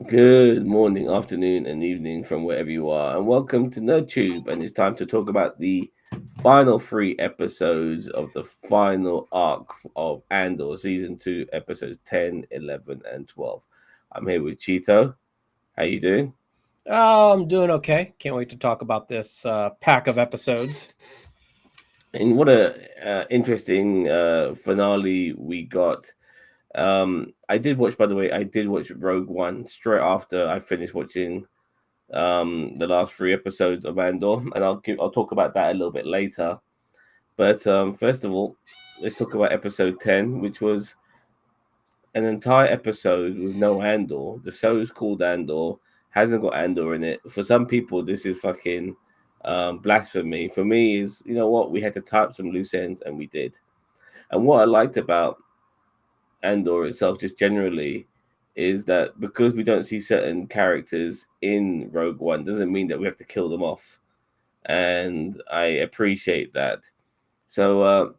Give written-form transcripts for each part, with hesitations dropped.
Good morning, afternoon, and evening from wherever you are, and welcome to NerdTube. And it's time to talk about the final three episodes of the final arc of Andor, season 2, episodes 10, 11, and 12. I'm here with Cheeto. How you doing? I'm doing okay. Can't wait to talk about this pack of episodes. And what a interesting finale we got. I did watch, by the way, I did watch Rogue One straight after I finished watching the last three episodes of Andor, and I'll talk about that a little bit later. But first of all, let's talk about episode 10, which was an entire episode with no Andor. The show is called Andor, hasn't got Andor in it. For some people, this is fucking blasphemy. For me, is you know what, we had to type some loose ends, and we did. And what I liked about Andor itself, just generally, is that because we don't see certain characters in Rogue One, doesn't mean that we have to kill them off, and I appreciate that. So,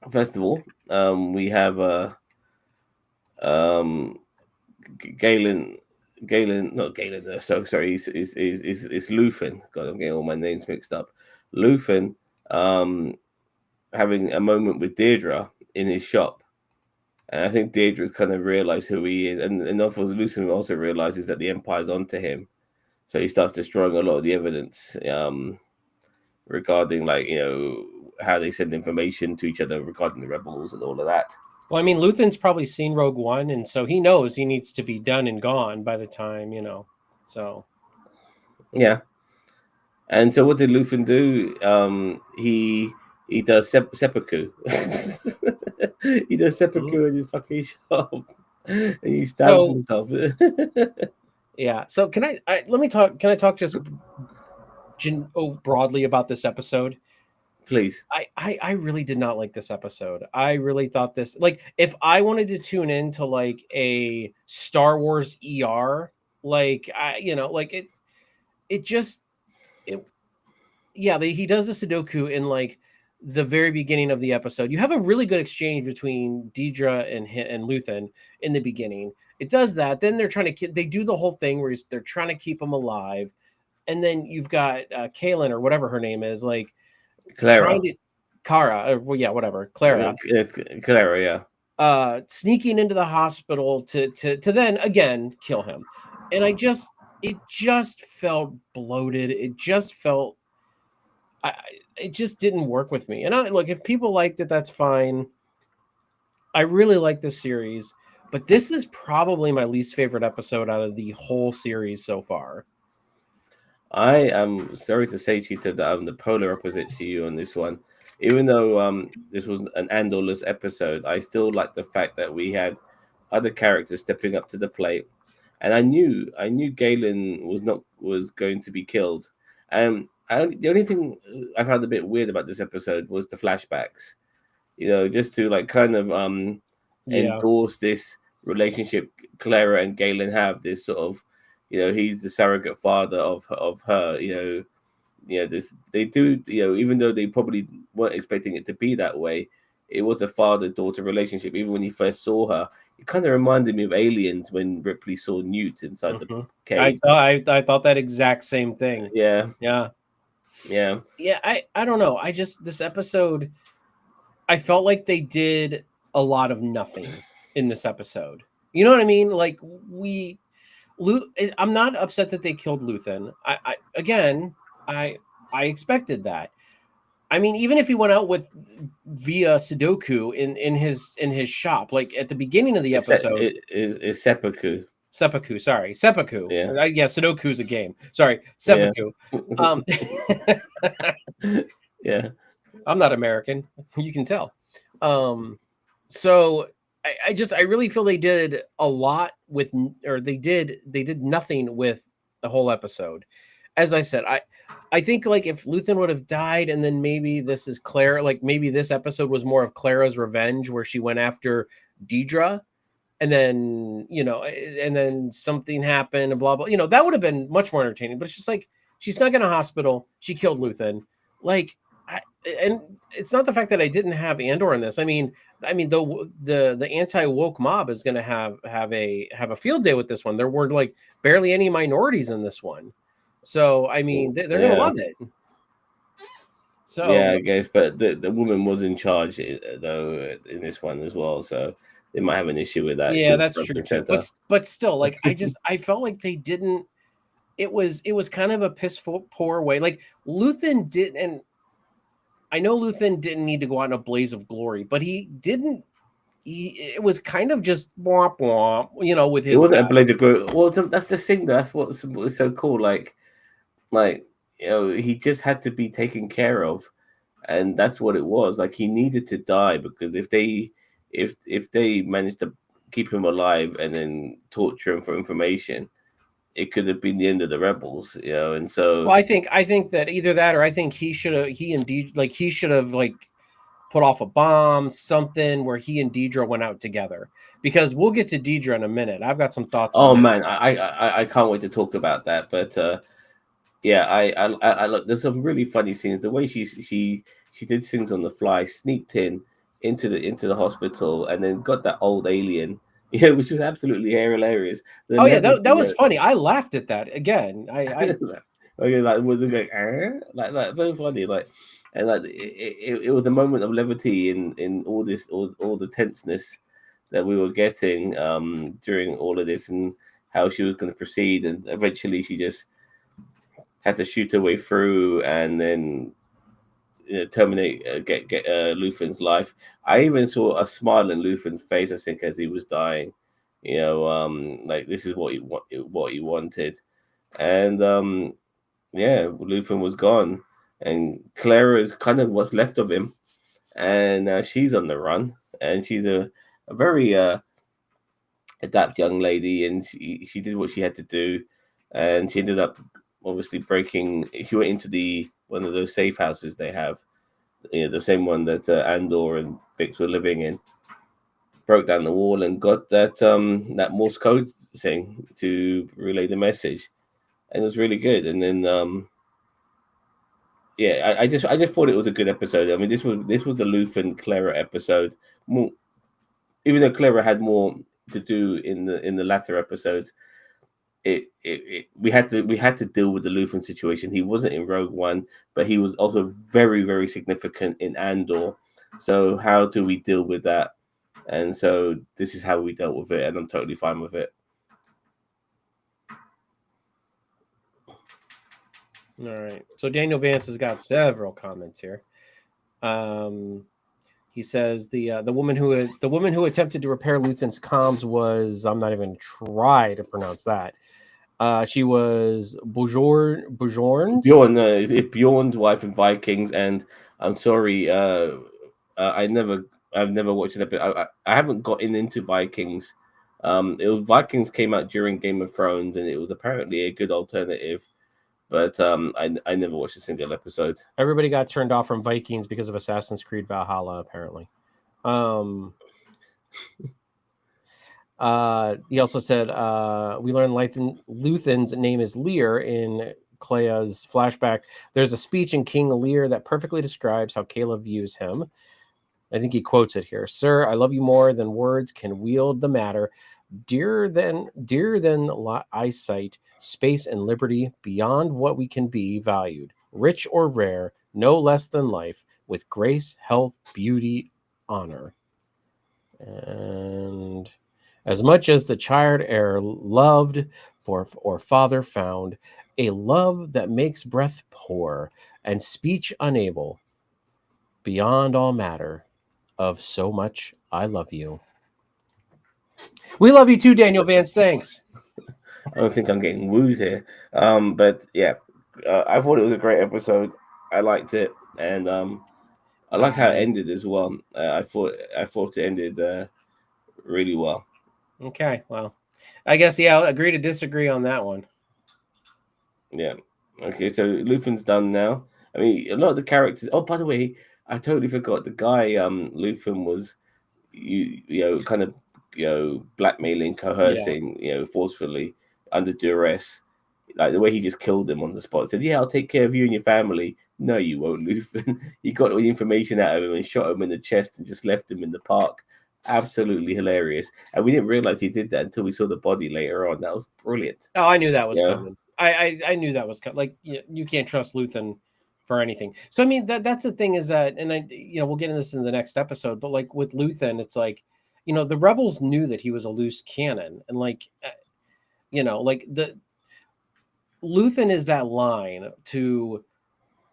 first of all, we have um, Galen, not Galen. So sorry, it's Luthen. God, I'm getting all my names mixed up. Luthen, um, having a moment with Deirdre in his shop. And I think Deirdre kind of realized who he is, and of course, Luthen also realizes that the Empire's onto him, so he starts destroying a lot of the evidence regarding, like, how they send information to each other regarding the rebels and all of that. Well, I mean, Luthen's probably seen Rogue One, and so he knows he needs to be done and gone by the time. So Yeah. And so, what did Luthen do? He does seppuku. He does Mhm. seppuku in his fucking shop, and he stabs so himself. yeah. So let me talk. Can I talk just broadly about this episode? Please. I really did not like this episode. I really thought this, like, if I wanted to tune in to like a Star Wars like like it just it yeah, he does the Sudoku in like the very beginning of the episode. You have a really good exchange between Deidre and Luthen in the beginning. It does that. Then they do the whole thing where they're trying to keep him alive, and then you've got Kaylin or whatever her name is, like trying Clara. to Kara, or, well, yeah, whatever, Clara, Clara, yeah. sneaking into the hospital to then again kill him, and it just felt bloated. It just felt I it just didn't work with me. And I look, if people liked it, that's fine. I really like this series, but this is probably my least favorite episode out of the whole series so far. I am sorry to say, Cheetah, that I'm the polar opposite to you on this one. Even though this was an Andorless episode, I still like the fact that we had other characters stepping up to the plate, and I knew Galen was going to be killed. The only thing I found a bit weird about this episode was the flashbacks. Just to, like, kind of Yeah. endorse this relationship Clara and Galen have. This sort of, he's the surrogate father of her. This they do. Even though they probably weren't expecting it to be that way, it was a father-daughter relationship. Even when he first saw her, it kind of reminded me of Aliens when Ripley saw Newt inside the hmm cage. I thought that exact same thing. Yeah, Yeah. yeah. Yeah. I don't know. This episode, I felt like they did a lot of nothing in this episode. You know what I mean? Like I'm not upset that they killed Luthen. I I expected that. I mean, even if he went out with via Sudoku in his shop, like at the beginning of the episode, It's seppuku. Seppuku. Yeah, Yeah, Sudoku's a game. Sorry, yeah, seppuku. Um, yeah. I'm not American. You can tell. Um, so I really feel they did a lot with, or they did nothing with the whole episode. As I said, I think, like, if Luthen would have died, and then maybe this is Claire, like maybe this episode was more of Clara's revenge, where she went after Deidre, and then and then something happened and blah blah. That would have been much more entertaining. But it's just like she snuck in a hospital, she killed Luthen, like. I, and it's not the fact that I didn't have Andor in this. I mean the anti woke mob is going to have a field day with this one. There were like barely any minorities in this one, so I mean they're going to Yeah. love it. Yeah, So I guess, but the woman was in charge though in this one as well, so they might have an issue with that. She yeah, was that's front true and too. center. But still, like I felt like they didn't. It was kind of a piss poor way. Like Luthen did, and I know Luthen didn't need to go out in a blaze of glory, but he didn't. It was kind of just womp womp, with It his wasn't a death. blaze of glory. Well, that's the thing. That's what's so cool. Like he just had to be taken care of, and that's what it was. Like he needed to die because if they managed to keep him alive and then torture him for information, it could have been the end of the rebels. And Well, so I think that either that or I think he indeed like he should have like put off a bomb, something where he and Deidre went out together. Because we'll get to Deidre in a minute. I've got some thoughts on oh that. man, I can't wait to talk about that. But yeah, I look. There's some really funny scenes. The way she did things on the fly, sneaked into the hospital, and then got that old alien. Yeah, which is absolutely hilarious. The Oh yeah, level of that was funny. I laughed at that again. I okay, like was it like, like very funny, like, and like it was a moment of levity in all this, all the tenseness that we were getting during all of this, and how she was going to proceed, and eventually she just had to shoot her way through, and then terminate, get Luthen's life. I even saw a smile in Luthen's face, I think, as he was dying. Like this is what he wanted, and yeah, Luthen was gone, and Clara is kind of what's left of him, and she's on the run, and she's a very adept young lady, and she did what she had to do, and she ended up obviously breaking. She went into the one of those safe houses they have, the same one that Andor and Bix were living in. Broke down the wall and got that Morse code thing to relay the message, and it was really good. And then yeah, I just thought it was a good episode. I mean, this was the Luthen Clara episode. More, even though Clara had more to do in the latter episodes, we had to deal with the Luthen situation. He wasn't in Rogue One, but he was also very very significant in Andor. So how do we deal with that? And so this is how we dealt with it, and I'm totally fine with it. All right. So Daniel Vance has got several comments here. He says the woman who attempted to repair Luthen's comms was, I'm not even try to pronounce that. She was Bjorn's. Bjorn, it's Bjorn's wife in Vikings, and I'm sorry, I've never watched it, but I haven't gotten into Vikings. It was Vikings came out during Game of Thrones, and it was apparently a good alternative, but I never watched a single episode. Everybody got turned off from Vikings because of Assassin's Creed Valhalla, apparently. Um, he also said, we learned Luthen's name is Lear in Clea's flashback. There's a speech in King Lear that perfectly describes how Kayla views him. I think he quotes it here. Sir, I love you more than words can wield the matter. Dearer than eyesight, space, and liberty, beyond what we can be valued. Rich or rare, no less than life, with grace, health, beauty, honor. And as much as the child heir loved for or father found, a love that makes breath poor and speech unable, beyond all matter, of so much I love you. We love you too, Daniel Vance. Thanks. I don't think I'm getting wooed here, but yeah, I thought it was a great episode. I liked it, and I like how it ended as well. I thought it ended really well. Okay, well, I guess yeah, I'll agree to disagree on that one. Yeah. Okay, so Luthen's done now. I mean, a lot of the characters. Oh, by the way, I totally forgot the guy. Luthen was kind of blackmailing, Yeah. coercing, forcefully under duress. Like the way he just killed him on the spot. Said, "Yeah, I'll take care of you and your family." No, you won't, Luthen. He got all the information out of him and shot him in the chest and just left him in the park. Absolutely hilarious. And we didn't realize he did that until we saw the body later on. That was brilliant. Oh, I knew that was Yeah. coming. I knew that was coming. Like you can't trust Luthen for anything. So I mean that's the thing is that, and we'll get into this in the next episode. But like with Luthen, it's like the rebels knew that he was a loose cannon, and like like the Luthen is that line to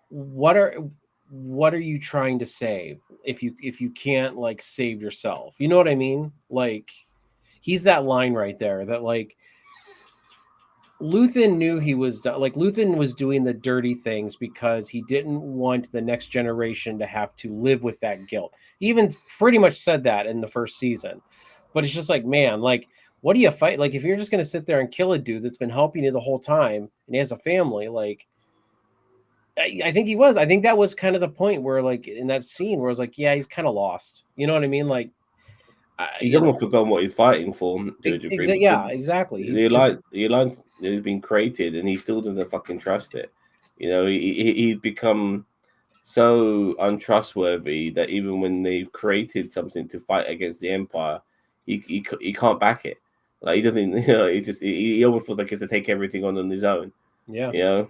what are you trying to save if you can't like save yourself? You know what I mean? Like he's that line right there that like Luthen knew he was like Luthen was doing the dirty things because he didn't want the next generation to have to live with that guilt. He even pretty much said that in the first season. But it's just like, man, like what do you fight? Like if you're just going to sit there and kill a dude that's been helping you the whole time and he has a family, like I think he was. I think that was kind of the point where like in that scene where I was like, yeah, he's kind of lost. You know what I mean? Like He's almost forgotten what he's fighting for to a degree. Yeah, exactly. He's The just alliance has been created, and he still doesn't fucking trust it. He's become so untrustworthy that even when they've created something to fight against the Empire, he can't back it. Like he doesn't, he almost feels like he has to take everything on his own. yeah.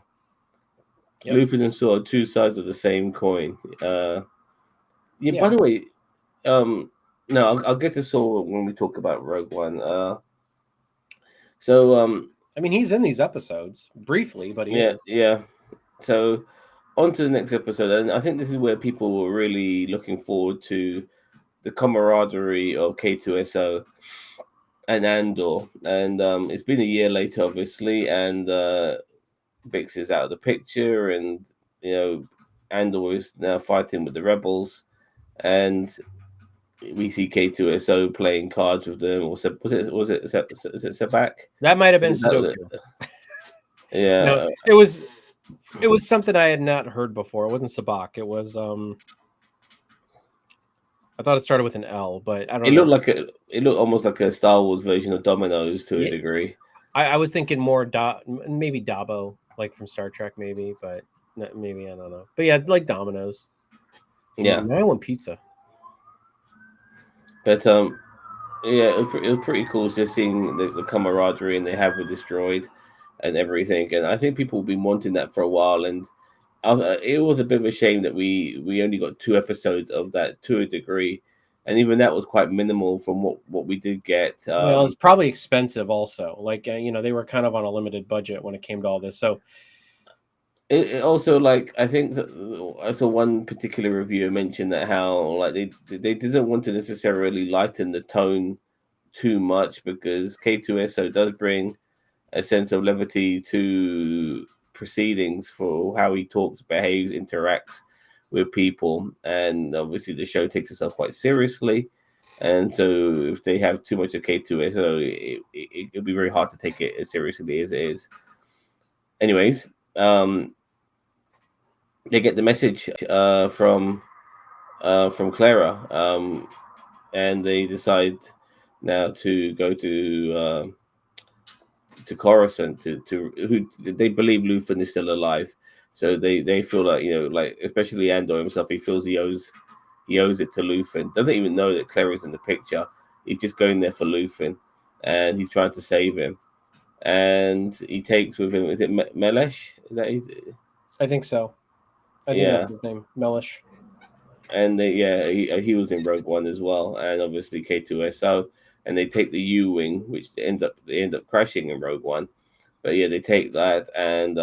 Yep. Luthen and Saw are two sides of the same coin. Yeah. By the way, no, I'll get to Saw when we talk about Rogue One. I mean, he's in these episodes briefly, but he is. Yeah. So on to the next episode, and I think this is where people were really looking forward to the camaraderie of K2SO and Andor, and it's been a year later, obviously, and Bix is out of the picture, and Andor is now fighting with the rebels, and we see K2SO playing cards with them. Or was it Sabak? That might have been Sudoku. Yeah, no, it was something I had not heard before. It wasn't Sabak. It was I thought it started with an L, but I don't know. It looked almost like a Star Wars version of Dominoes to a degree. I was thinking more maybe Dabo, like from Star Trek, maybe, but maybe I don't know. But yeah, like Dominoes. Yeah, now I want pizza. But yeah, it was pretty cool just seeing the camaraderie and they have with this droid and everything. And I think people have been wanting that for a while. And it was a bit of a shame that we only got 2 episodes of that to a degree, and even that was quite minimal from what we did get. Well, it's probably expensive also. Like they were kind of on a limited budget when it came to all this. So it also, like, I think that I saw one particular reviewer mention that how like they didn't want to necessarily lighten the tone too much because K2SO does bring a sense of levity to proceedings for how he talks, behaves, interacts with people, and obviously the show takes itself quite seriously. And so if they have too much of K2SO, it'll be very hard to take it as seriously as it is. Anyways, they get the message from Clara, and they decide now to go to Coruscant to who they believe Luthen is still alive. So they feel like, like especially Andor himself, he feels he owes it to Luthen. Doesn't even know that Clara's in the picture. He's just going there for Luthen, and he's trying to save him. And he takes with him, is it Melesh? Is that his? I think so. I think that's his name, Melish. And he was in Rogue One as well, and obviously K2SO. And they take the U-wing, which they end up crashing in Rogue One. But yeah, they take that and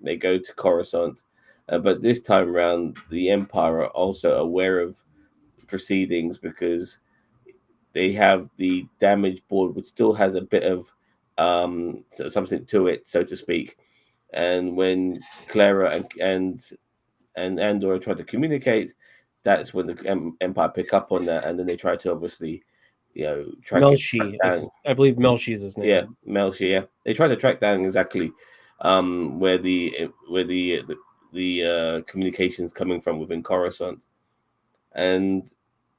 they go to Coruscant. But this time around, the Empire are also aware of proceedings because they have the damage board, which still has a bit of something to it, so to speak. And when Clara and Andor try to communicate, that's when the Empire pick up on that, and then they try to obviously, track Melshi, down. I believe Melshi is his name. Yeah, Melshi. Yeah, they try to track down exactly where the communications coming from within Coruscant, and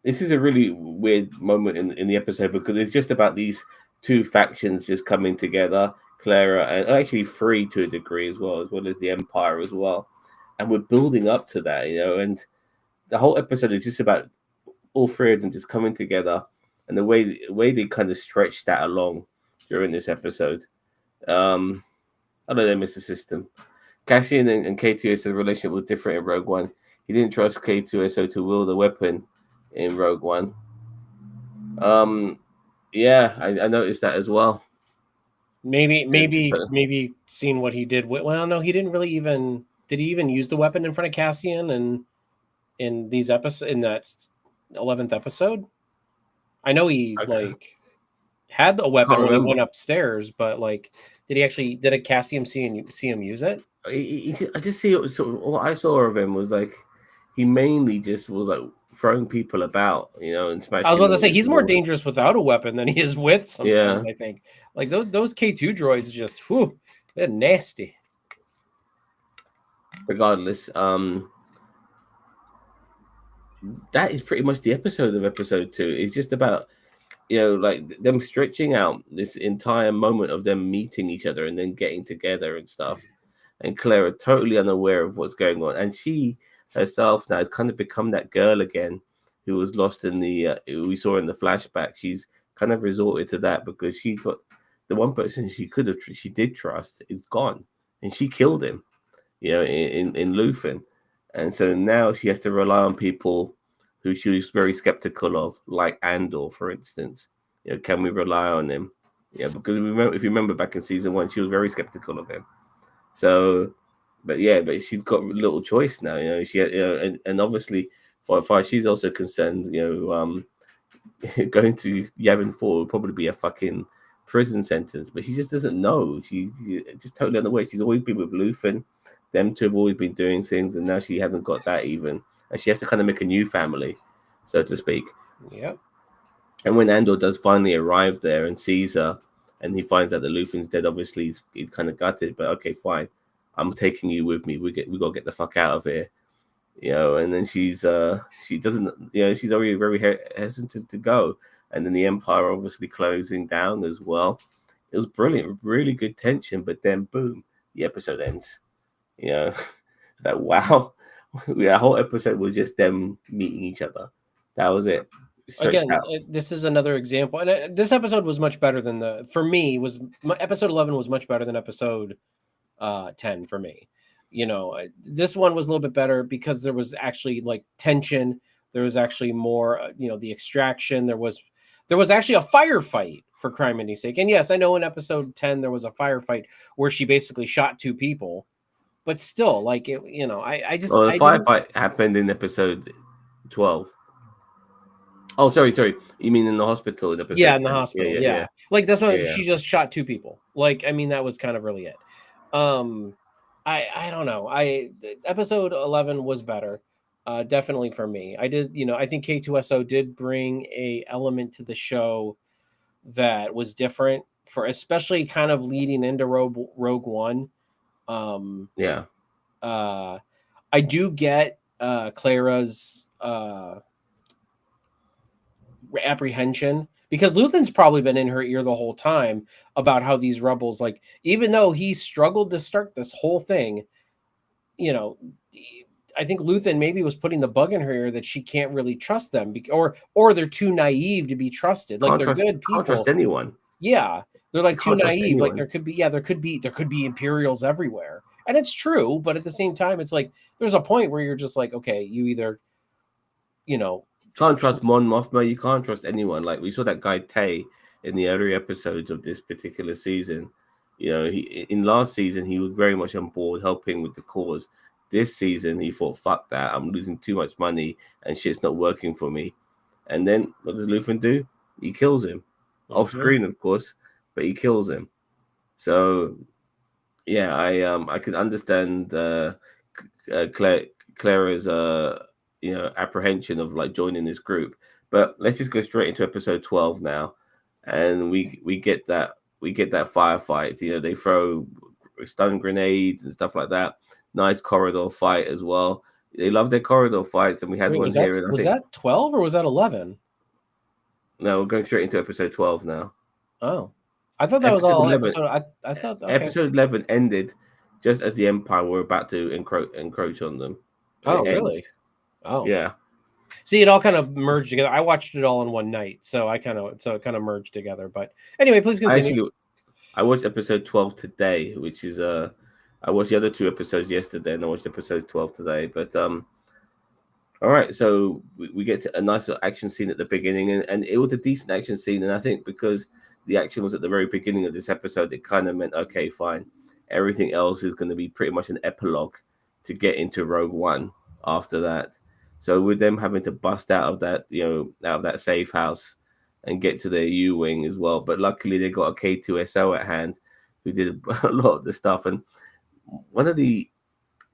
this is a really weird moment in the episode because it's just about these two factions just coming together, Clara, and actually free to a degree as well as the Empire as well. And we're building up to that, and the whole episode is just about all three of them just coming together, and the way they kind of stretched that along during this episode. Um, I don't know, Mr. System. Cassian and K2SO's relationship was different in Rogue One. He didn't trust K2SO to wield a weapon in Rogue One. Um, yeah, I noticed that as well. Maybe seeing what he did. Well, no, he didn't really even. Did he even use the weapon in front of Cassian and in these episodes in that 11th episode? I know he had a weapon when he went upstairs, but did a Cassian see him use it? I just see it. Sort of, what I saw of him was like he mainly just was like throwing people about, and smashing. I was about to say he's more dangerous without a weapon than he is with. Sometimes I think like those K2 droids just they're nasty. Regardless, that is pretty much the episode of episode 2. It's just about like them stretching out this entire moment of them meeting each other and then getting together and stuff. And Clara totally unaware of what's going on, and she herself now has kind of become that girl again who was lost in the we saw in the flashback. She's kind of resorted to that because she got the one person she did trust is gone, and she killed him, in Luthen. And so now she has to rely on people who she was very skeptical of, like Andor, for instance. Can we rely on him? Yeah, because if you remember back in season 1, she was very skeptical of him. So, but she's got little choice now. She and obviously, for far she's also concerned. Going to Yavin 4 would probably be a fucking prison sentence, but she just doesn't know. She's just totally unaware. She's always been with Luthen. Them two have always been doing things, and now she hasn't got that even, and she has to kind of make a new family, so to speak. Yeah. And when Andor does finally arrive there and sees her, and he finds out that Luthen's dead, obviously he's kind of gutted. But okay, fine, I'm taking you with me. We gotta get the fuck out of here, And then she doesn't, she's already very hesitant to go. And then the Empire obviously closing down as well. It was brilliant, really good tension. But then boom, the episode ends. That wow, the whole episode was just them meeting each other. That was it. Again, this is another example, and this episode was much better than episode 11 was much better than episode 10 for me. This one was a little bit better because there was actually like tension. There was actually more, the extraction. There was actually a firefight, for crime and sake. And yes, I know in episode 10 there was a firefight where she basically shot 2 people. But still, like it, I just. Well, the firefight happened in episode 12. Oh, sorry. You mean in the hospital? In episode 10? In the hospital. Yeah. Like that's why she just shot 2 people. Like, I mean, that was kind of really it. I don't know. Episode 11 was better, definitely for me. I think K2SO did bring a element to the show that was different for, especially kind of leading into Rogue One. I do get Clara's apprehension because Luthen's probably been in her ear the whole time about how these rebels, like, even though he struggled to start this whole thing, I think Luthen maybe was putting the bug in her ear that she can't really trust them, or they're too naive to be trusted. Like, they're good people. Can't trust anyone. Yeah, they're like too naive. Like there could be Imperials everywhere. And it's true, but at the same time, it's like there's a point where you're just like, okay, you either, can't trust Mon Mothma. You can't trust anyone. Like we saw that guy Tay in the earlier episodes of this particular season. In last season he was very much on board helping with the cause. This season he thought, fuck that, I'm losing too much money and shit's not working for me. And then what does Luthen do? He kills him off screen, of course, but he kills him. So. Yeah, I could understand Clara's apprehension of like joining this group, but let's just go straight into episode 12 now, and we get that firefight. They throw stun grenades and stuff like that. Nice corridor fight as well. They love their corridor fights, and we had one here. Was that 12 or was that 11? No, we're going straight into episode 12 now. Oh. I thought that was Episode all 11, episode. I thought okay. episode 11 ended just as the Empire were about to encroach on them, and Oh it really? ends. Oh, Yeah, see, it all kind of merged together. I watched it all in one night, so it kind of merged together. But anyway, please I continue. actually I watched episode 12 today, which is I watched the other two episodes yesterday, and I watched episode 12 today. But all right, so we get to a nice little action scene at the beginning, and it was a decent action scene. And I think because the action was at the very beginning of this episode, it kind of meant, okay, fine. Everything else is going to be pretty much an epilogue to get into Rogue One after that. So with them having to bust out of that, out of that safe house and get to their U wing as well. But luckily they got a K2SO at hand who did a lot of the stuff. And one of the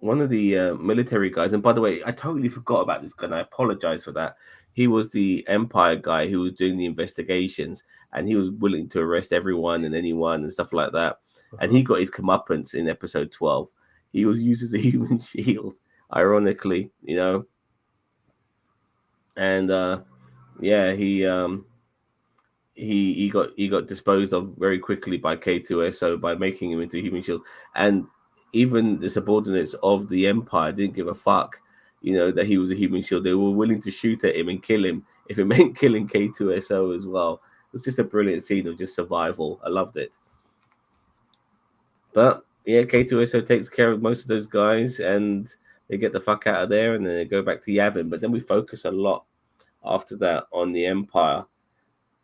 military guys. And by the way, I totally forgot about this guy, and I apologize for that. He was the Empire guy who was doing the investigations, and he was willing to arrest everyone and anyone and stuff like that. And he got his comeuppance in episode 12. He was used as a human shield, ironically, and yeah, he got disposed of very quickly by K2SO by making him into a human shield. And even the subordinates of the Empire didn't give a fuck, that he was a human shield. They were willing to shoot at him and kill him if it meant killing K2SO as well. It was just a brilliant scene of just survival. I loved it. But yeah, K2SO takes care of most of those guys, and they get the fuck out of there, and then they go back to Yavin. But then we focus a lot after that on the Empire.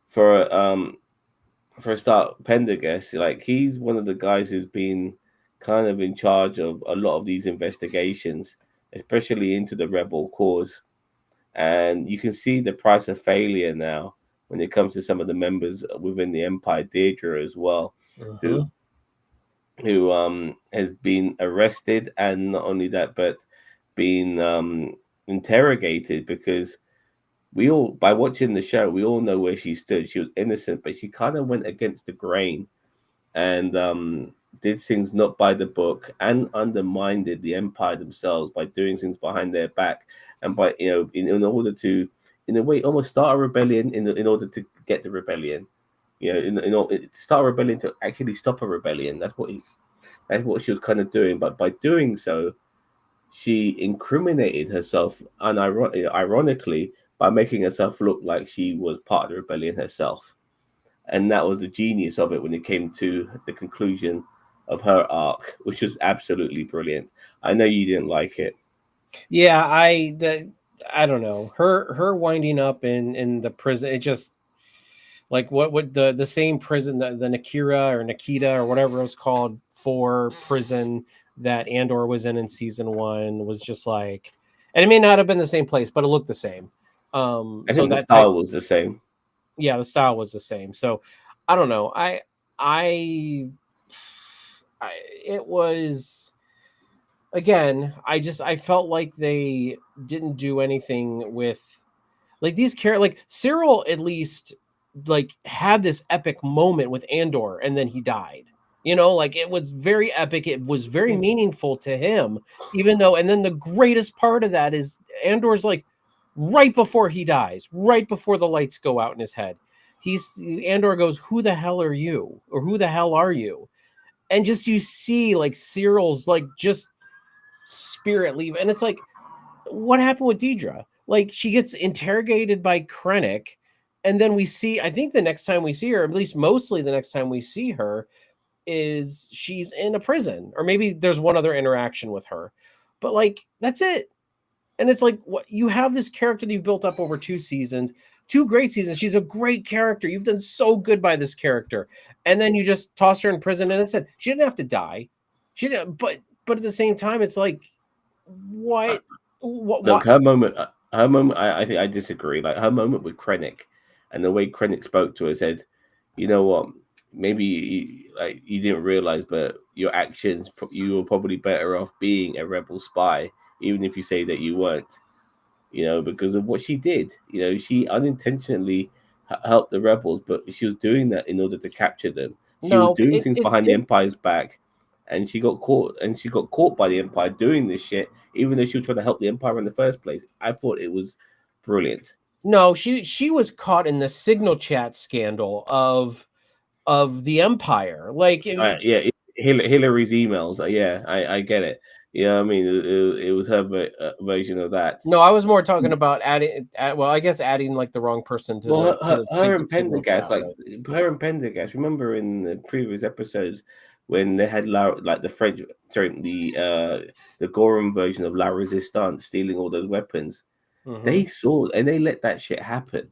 For a start, Pendergast, like he's one of the guys who's been kind of in charge of a lot of these investigations, especially into the rebel cause. And you can see the price of failure now when it comes to some of the members within the Empire, Deirdre as well, who has been arrested, and not only that, but been interrogated, because we all, by watching the show, we all know where she stood. She was innocent, but she kind of went against the grain and did things not by the book, and undermined the Empire themselves by doing things behind their back, and by in order to, in a way, almost start a rebellion in order to get the rebellion. Start a rebellion to actually stop a rebellion. That's what she was kind of doing. But by doing so, she incriminated herself, ironically, by making herself look like she was part of the rebellion herself. And that was the genius of it when it came to the conclusion of her arc, which was absolutely brilliant. I know you didn't like it. Yeah, I don't know. Her winding up in the prison, it just like what the same prison, the Nikita or whatever it was called, for prison that Andor was in season 1 was just like, and it may not have been the same place, but it looked the same. I So think the that type, style was the same. yeah, the style was the same. So I don't know. I it was, again, I felt like they didn't do anything with like these characters. Like Cyril at least like had this epic moment with Andor, and then he died. Like it was very epic. It was very meaningful to him, even though. And then the greatest part of that is Andor's like right before he dies, right before the lights go out in his head. Andor goes, "Who the hell are you?" or "Who the hell are you?" And just you see like Cyril's like just spirit leave, and it's like, what happened with Deidre? Like she gets interrogated by Krennic, and then we see, I think the next time we see her, at least mostly the next time we see her, is she's in a prison, or maybe there's one other interaction with her, but like that's it. And it's like, what, you have this character that you've built up over 2 seasons, 2 great seasons. She's a great character. You've done so good by this character, and then you just toss her in prison. And I said she didn't have to die. She didn't, but at the same time, it's like, what? Look, What? her moment. I think I disagree. Like her moment with Krennic, and the way Krennic spoke to her, said, "You know what? Maybe you didn't realize, but your actions, you were probably better off being a rebel spy, even if you say that you weren't. Because of what she did. She unintentionally helped the rebels, but she was doing that in order to capture them. She was No, doing things behind the Empire's back, and she got caught. And she got caught by the Empire doing this shit, even though she was trying to help the Empire in the first place. I thought it was brilliant. no, she was caught in the signal chat scandal of of the Empire. Like it's, Yeah, Hillary's emails. Yeah, I get it. Yeah, I mean, it was her version of that. no, I was more talking about well, I guess adding like the wrong person to Well, the her and signal Pendergast, chat, like right? her and Pendergast. Remember in the previous episodes when they had like the French, sorry, the Goran version of La Resistance stealing all those weapons. Mm-hmm. They saw and they let that shit happen.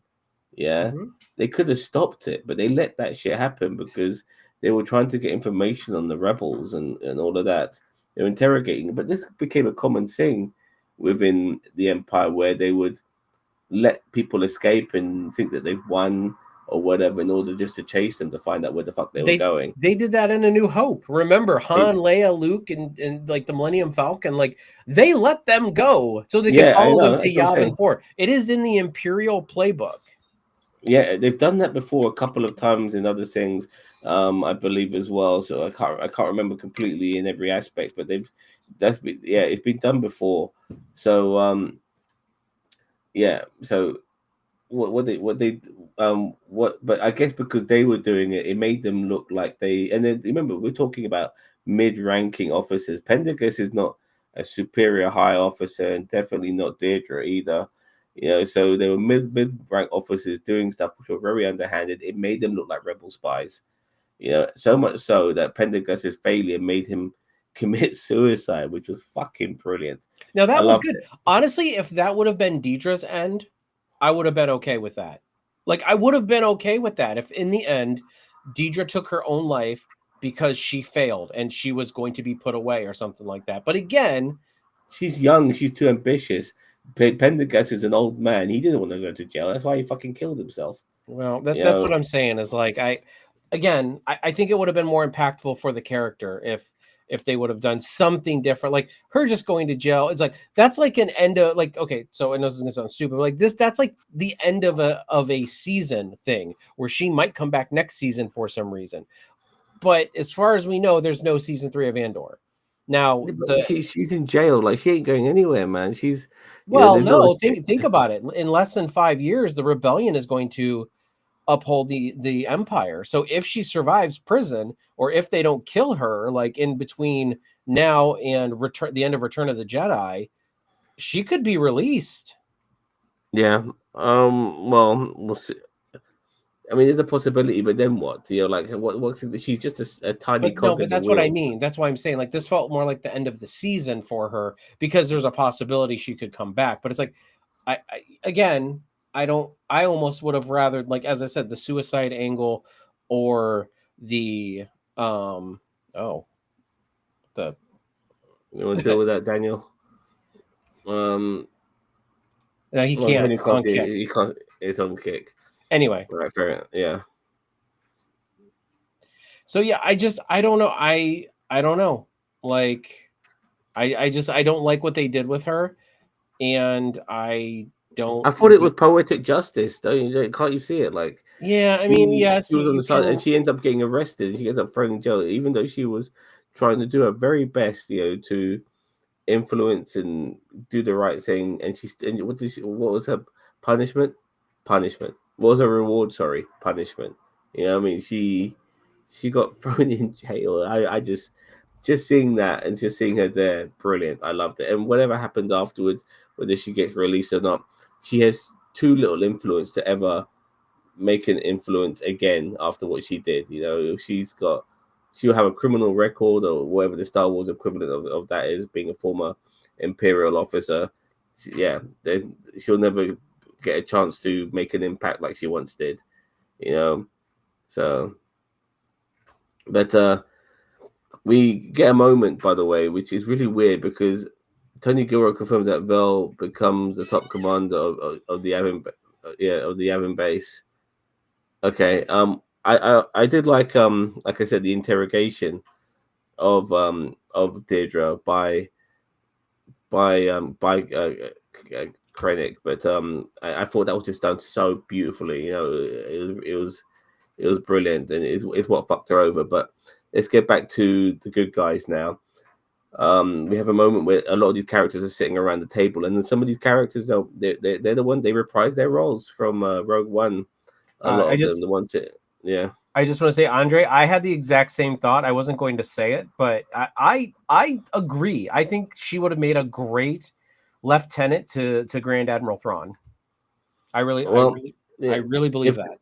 Yeah, Mm-hmm. they could have stopped it, but they let that shit happen because they were trying to get information on the rebels and all of that. They're interrogating, but this became a common thing within the Empire where they would let people escape and think that they've won or whatever in order just to chase them to find out where the fuck they were going. They did that in A New Hope. Remember They, Han, Leia, Luke, and like the Millennium Falcon. Like they let them go so they could yeah, I follow them know. to That's what I'm Yavin saying. 4. It is in the Imperial playbook. Yeah, they've done that before a couple of times in other things, I believe as well. So I can't remember completely in every aspect, but yeah, it's been done before. So yeah, so what but I guess because they were doing it, it made them look like they. And then remember, we're talking about mid-ranking officers. Pendergast is not a superior high officer, and definitely not Deirdre either. So they were mid rank officers doing stuff which were very underhanded. It made them look like rebel spies. So much so that Pendergast's failure made him commit suicide, which was fucking brilliant. Now I that was loved good. it. Honestly, if that would have been Deidre's end, I would have been okay with that. Like I would have been okay with that if in the end Deidre took her own life because she failed and she was going to be put away or something like that. But again, She's young. She's too ambitious. Pendergast is an old man. He didn't want to go to jail. That's why he fucking killed himself. well, You that's what know. I'm saying is like I think it would have been more impactful for the character if they would have done something different. Like her just going to jail. It's like that's like an end of like okay, so I know this is gonna sound stupid, but like that's like the end of a season thing where she might come back next season for some reason. But as far as we know, there's no season 3 of Andor. Now Yeah, but the she's in jail. Like she ain't going anywhere, man. well, They've got no, to. think about it. In less than 5 years, the rebellion is going to uphold the empire. So if she survives prison, or if they don't kill her, like in between now and return the end of Return of the Jedi, she could be released. Yeah. Well, we'll see. I mean, there's a possibility, but then what? Like what's it? She's just a tiny But no, cog but in the that's what I wheel. mean. That's why I'm saying like this felt more like the end of the season for her because there's a possibility she could come back. But it's like again, I almost would have rather like as I said the suicide angle or the um oh the You want to deal with that, Daniel? Um, no, he well, can't. Daniel It's can't on see it. kick. He can't. It's on kick. Anyway, Right, fair. Yeah. so yeah, I don't know. I don't know. Like I don't like what they did with her, and I don't. I thought it was poetic justice, though. Can't you see it? Like Yeah, I mean, she yes, was on you the side, and can. she ends up getting arrested, and she ends up thrown in jail, even though she was trying to do her very best, to influence and do the right thing. And what was her punishment? Punishment. What was her reward? Sorry, punishment. I mean, she got thrown in jail. I just seeing that and just seeing her there, brilliant. I loved it. And whatever happened afterwards, whether she gets released or not, she has too little influence to ever make an influence again after what she did. She'll have a criminal record or whatever the Star Wars equivalent of that is, being a former Imperial officer. Yeah, she'll never get a chance to make an impact like she once did. You know, so but we get a moment, by the way, which is really weird because Tony Gilroy confirmed that Vel becomes the top commander of the Yavin base. Okay. I did like I said, the interrogation of Deirdre by Krennic, but I thought that was just done so beautifully. It was brilliant, and it's what fucked her over. But let's get back to the good guys now. We have a moment where a lot of these characters are sitting around the table, and then some of these characters, they're the one they reprise their roles from Rogue One. A lot I of them, just the ones that, yeah. I just want to say, Andre, I had the exact same thought. I wasn't going to say it, but I agree. I think she would have made a great lieutenant to Grand Admiral Thrawn. I really, I Well, really, I yeah, really believe if that.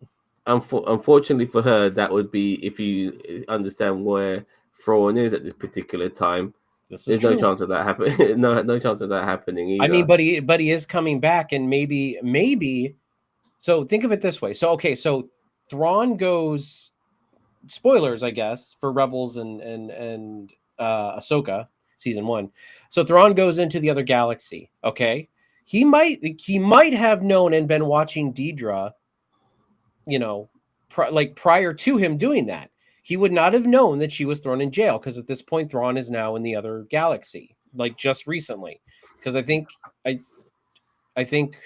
unfortunately for her, that would be if you understand where Thrawn is at this particular time. This is There's no true. chance of that happening. No chance of that happening I mean, either. but he is coming back, and maybe. So think of it this way. So okay, so Thrawn goes. Spoilers, I guess, for Rebels and Ahsoka season 1. So Thrawn goes into the other galaxy. Okay, he might have known and been watching Deidre, you know, like prior to him doing that. He would not have known that she was thrown in jail because at this point Thrawn is now in the other galaxy, like just recently. Because I I think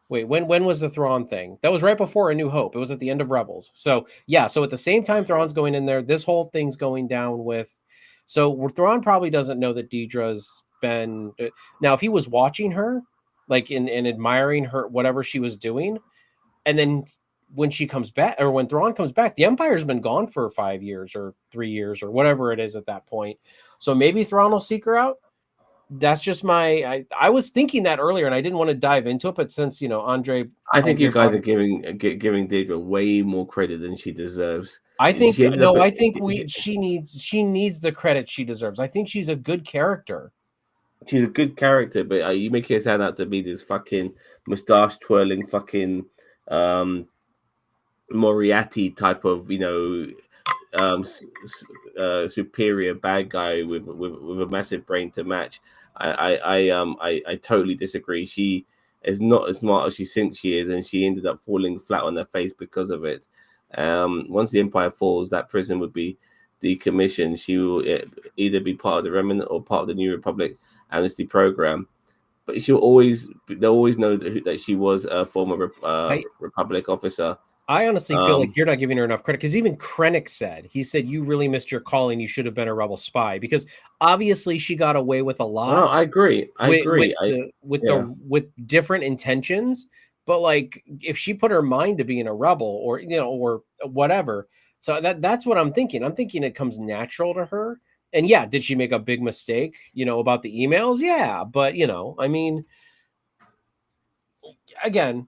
wait, when was the Thrawn thing? That was right before A New Hope. It was at the end of Rebels. So yeah, so at the same time Thrawn's going in there, this whole thing's going down with. So Thrawn probably doesn't know that Deidre's been now. If he was watching her, like in admiring her, whatever she was doing, and then when she comes back, or when Thrawn comes back, the Empire's been gone for 5 years or 3 years or whatever it is at that point. So maybe Thrawn will seek her out. That's just I was thinking that earlier and I didn't want to dive into it, but since Andre I think you Andre guys brought are it, giving Deidre way more credit than she deserves. I think She ended up. no, I think she needs the credit she deserves. I think she's a good character. She's a good character, but you make her sound out to be this fucking mustache twirling fucking um Moriarty type of superior bad guy with a massive brain to match. I totally disagree. She is not as smart as she thinks she is, and she ended up falling flat on her face because of it. Once the Empire falls, that prison would be decommissioned. She will either be part of the Remnant or part of the New Republic amnesty program. But they'll always know that she was a former I Republic officer. I honestly feel like Um, you're not giving her enough credit because even Krennic said you really missed your calling. You should have been a rebel spy because obviously she got away with a oh, lot I agree. I with agree. Yeah. with different intentions, but like if she put her mind to being a rebel or or whatever. So that's what I'm thinking. I'm thinking it comes natural to her. And yeah, did she make a big mistake, about the emails? Yeah, but I mean, again,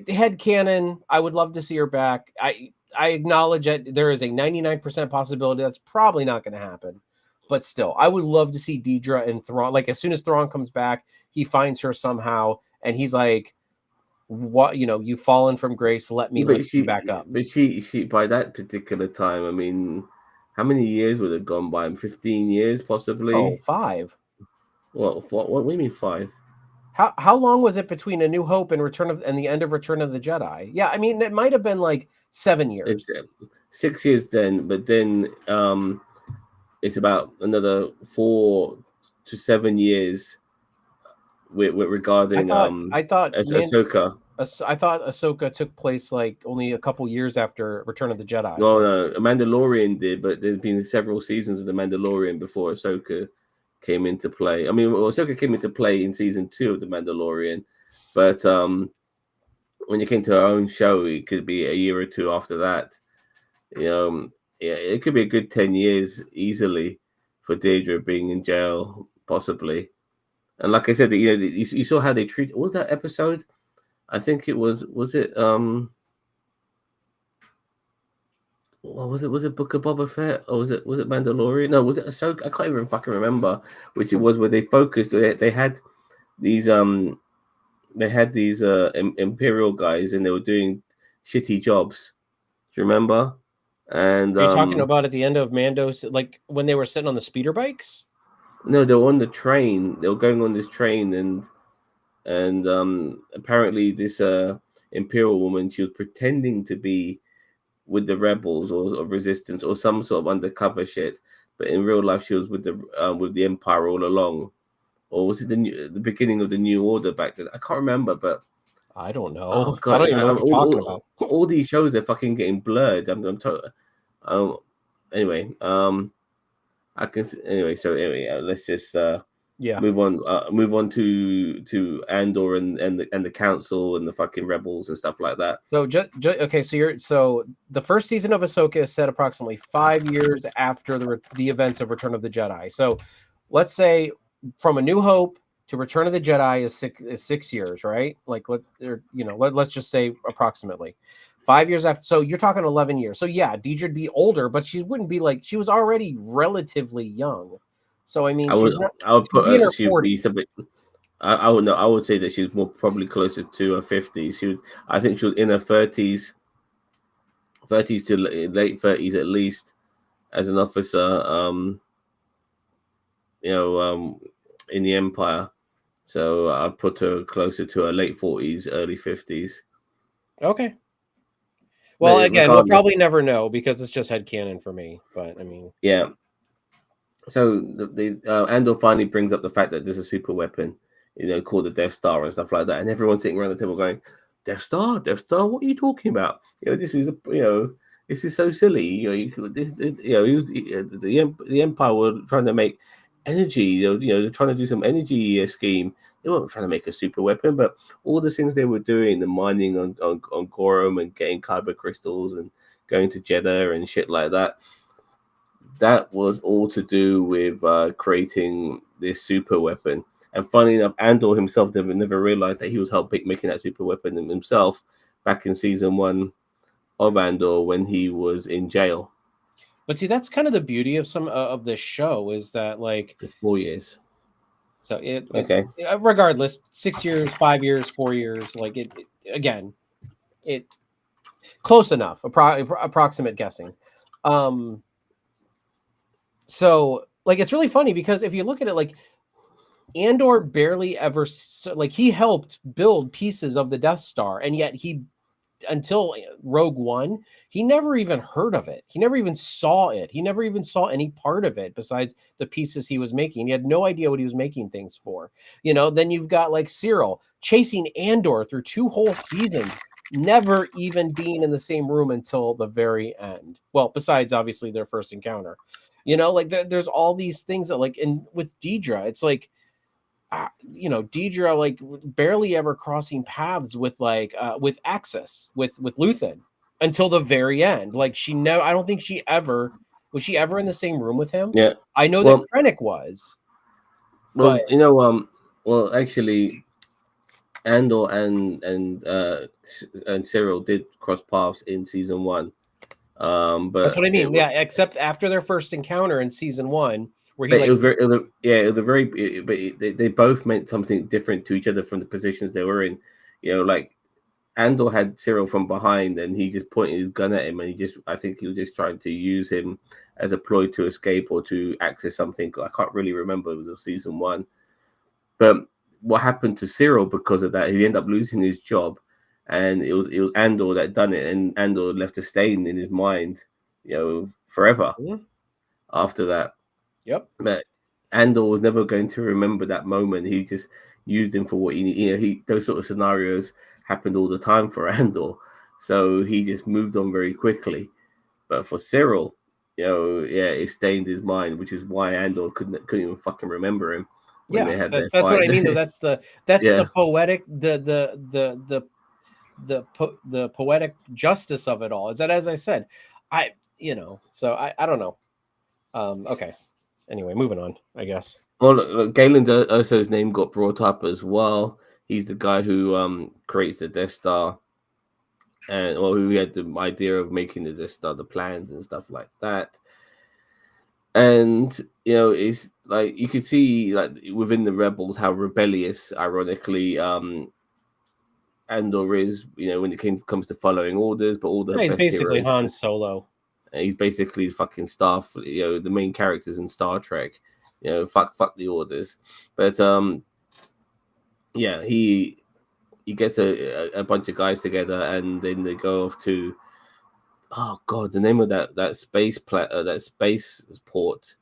head canon. I would love to see her back. I acknowledge that there is a 99% possibility that's probably not going to happen, but still, I would love to see Deidre and Thrawn. Like as soon as Thrawn comes back, he finds her somehow, and he's like, "What? You've fallen from grace. Let me But lift you back up." she by that particular time, I mean, how many years would have gone by? 15 years, Oh, possibly. 5. What do you mean 5? How long was it between A New Hope and the end of Return of the Jedi? Yeah, I mean, it might have been like 7 It's years. 6 years then, but then it's about another 4 to 7 years with I regarding thought I thought man Ahsoka. I thought Ahsoka took place like only a couple years after Return of the Jedi. No, Mandalorian did, but there's been several seasons of the Mandalorian before Ahsoka came into play. I mean, Ahsoka came into play in season 2 of the Mandalorian, but when it came to her own show, it could be a year or two after that. You know, yeah, it could be a good 10 years easily for Deirdre being in jail, possibly. And like I said, you saw how they treat. What was that episode? I think it was. Was it what was it? Was it Book of Boba Fett or was it Mandalorian? No, was it Ahsoka? I can't even fucking remember which it was. Where they focused. They had these Imperial guys and they were doing shitty jobs. Do you remember? And Are you talking about at the end of Mando's, like when they were sitting on the speeder bikes? no, they were on the train. They were going on this train and apparently this Imperial woman, she was pretending to be with the rebels or resistance or some sort of undercover shit, but in real life she was with the Empire all along. Or was it the beginning of the New Order back then? I can't remember, but I don't oh know. I god, don't even know what you're talking about. all these shows are fucking getting blurred. Um, anyway, I can anyway. So anyway, let's just Yeah. move on to Andor and the council and the fucking rebels and stuff like that. So okay. So the first season of Ahsoka is set approximately 5 years after the events of Return of the Jedi. So let's say from A New Hope to Return of the Jedi is 6 years, right? Like let's just say approximately 5 years after. So you're talking 11 years. So yeah, Deidre'd be older, but she wouldn't be like she was already relatively young. So I mean, I would I would she'd put be in her. her She would be 40s. something. I would know. I would say that she's more probably closer to her 50s. She would. I think she was in her 30s, 30s to late 30s at least as an officer. You know, in the Empire. So I put her closer to her late 40s, early 50s. Okay. Well, But again, we'll regardless, probably never know because it's just headcanon for me. But I mean, yeah. So Andor finally brings up the fact that there's a super weapon, called the Death Star and stuff like that, and everyone's sitting around the table going, "Death Star, Death Star, what are you talking about? This is so silly. The Empire were trying to make energy. They're trying to do some energy scheme. They weren't trying to make a super weapon, but all the things they were doing, the mining on Gorum and getting kyber crystals and going to Jeddah and shit like that was all to do with creating this super weapon. And funny enough, Andor himself never realized that he was helping making that super weapon himself back in season 1 of Andor when he was in jail. but see, that's kind of the beauty of some of this show is that like It's 4 years. so Okay. regardless 6 years, 5 years, 4 years, like again it close enough, approximate guessing. Um, so like it's really funny because if you look at it, like Andor barely ever like he helped build pieces of the Death Star, and yet he until Rogue One, he never even heard of it. He never even saw it. He never even saw any part of it besides the pieces he was making. He had no idea what he was making things for. Then you've got like Cyril chasing Andor through 2 whole seasons, never even being in the same room until the very end. Well, besides obviously their first encounter. Like there's all these things that like, and with Deidre, it's like Deidre like barely ever crossing paths with Axis with Luthen until the very end. Like she never, I don't think she ever was she ever in the same room with him. Yeah. I know that Well, Krennic was, but well, actually, Andor and Cyril did cross paths in season 1. that's But what I it mean. Yeah, except after their first encounter in season 1, where he But like it was a very, they both meant something different to each other from the positions they were in. Like Andor had Cyril from behind, and he just pointed his gun at him, and I think he was just trying to use him as a ploy to escape or to access something. I can't really remember. It was season 1, but what happened to Cyril because of that? He ended up losing his job, and it was Andor that done it, and Andor left a stain in his mind, forever Mhm. after that. Yep. But Andor was never going to remember that moment. He just used him for what he needed. Those sort of scenarios happened all the time for Andor, so he just moved on very quickly. But for Cyril, yeah, it stained his mind, which is why Andor couldn't even fucking remember him when Yeah, they had their that's what fight. I mean though. That's the Yeah, poetic the poetic justice of it all. Is that, as I said, so I don't know. Okay. Anyway, moving on, I guess. well, Galen Erso's name got brought up as well. He's the guy who creates the Death Star, and who had the idea of making the Death Star, the plans and stuff like that. And it's like you could see like within the rebels how rebellious, ironically, Andor is. When it comes to following orders, but all the Yeah, he's best basically heroes. Han Solo. He's basically fucking staff. The main characters in Star Trek. Fuck the orders. But yeah, he gets a bunch of guys together, and then they go off to, oh god, the name of that space port,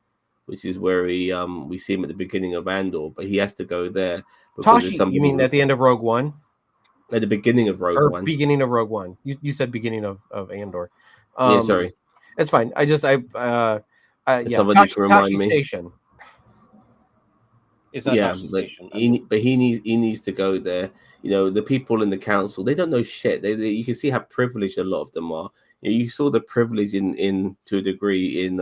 which is where we see him at the beginning of Andor, but he has to go there because there's Tashi, you somebody mean at the end of Rogue One at the beginning of Rogue or One. beginning of Rogue One? You said beginning of Andor. Yeah, Um, sorry, it's fine. if yeah, somebody can remind Tashi me. Station. It's not Yeah, Tosche but Station. I'm just he needs to go there. You know, the people in the council, they don't know shit. You can see how privileged a lot of them are. You saw the privilege in to a degree in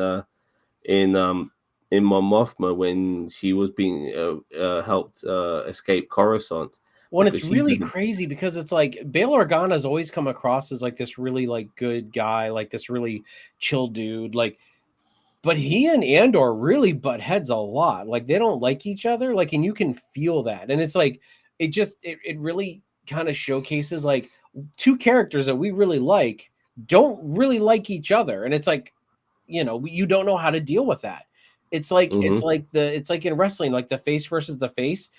in Mon Mothma when she was being helped escape Coruscant when because it's she really didn't. crazy because it's like Bail Organa's always come across as like this really like good guy, like this really chill dude, like. But he and Andor really butt heads a lot. Like they don't like each other. Like, and you can feel that. And it's like it really kind of showcases like two characters that we really like don't really like each other. And it's like, you don't know how to deal with that. Hmm. It's like in wrestling, like the face versus the face.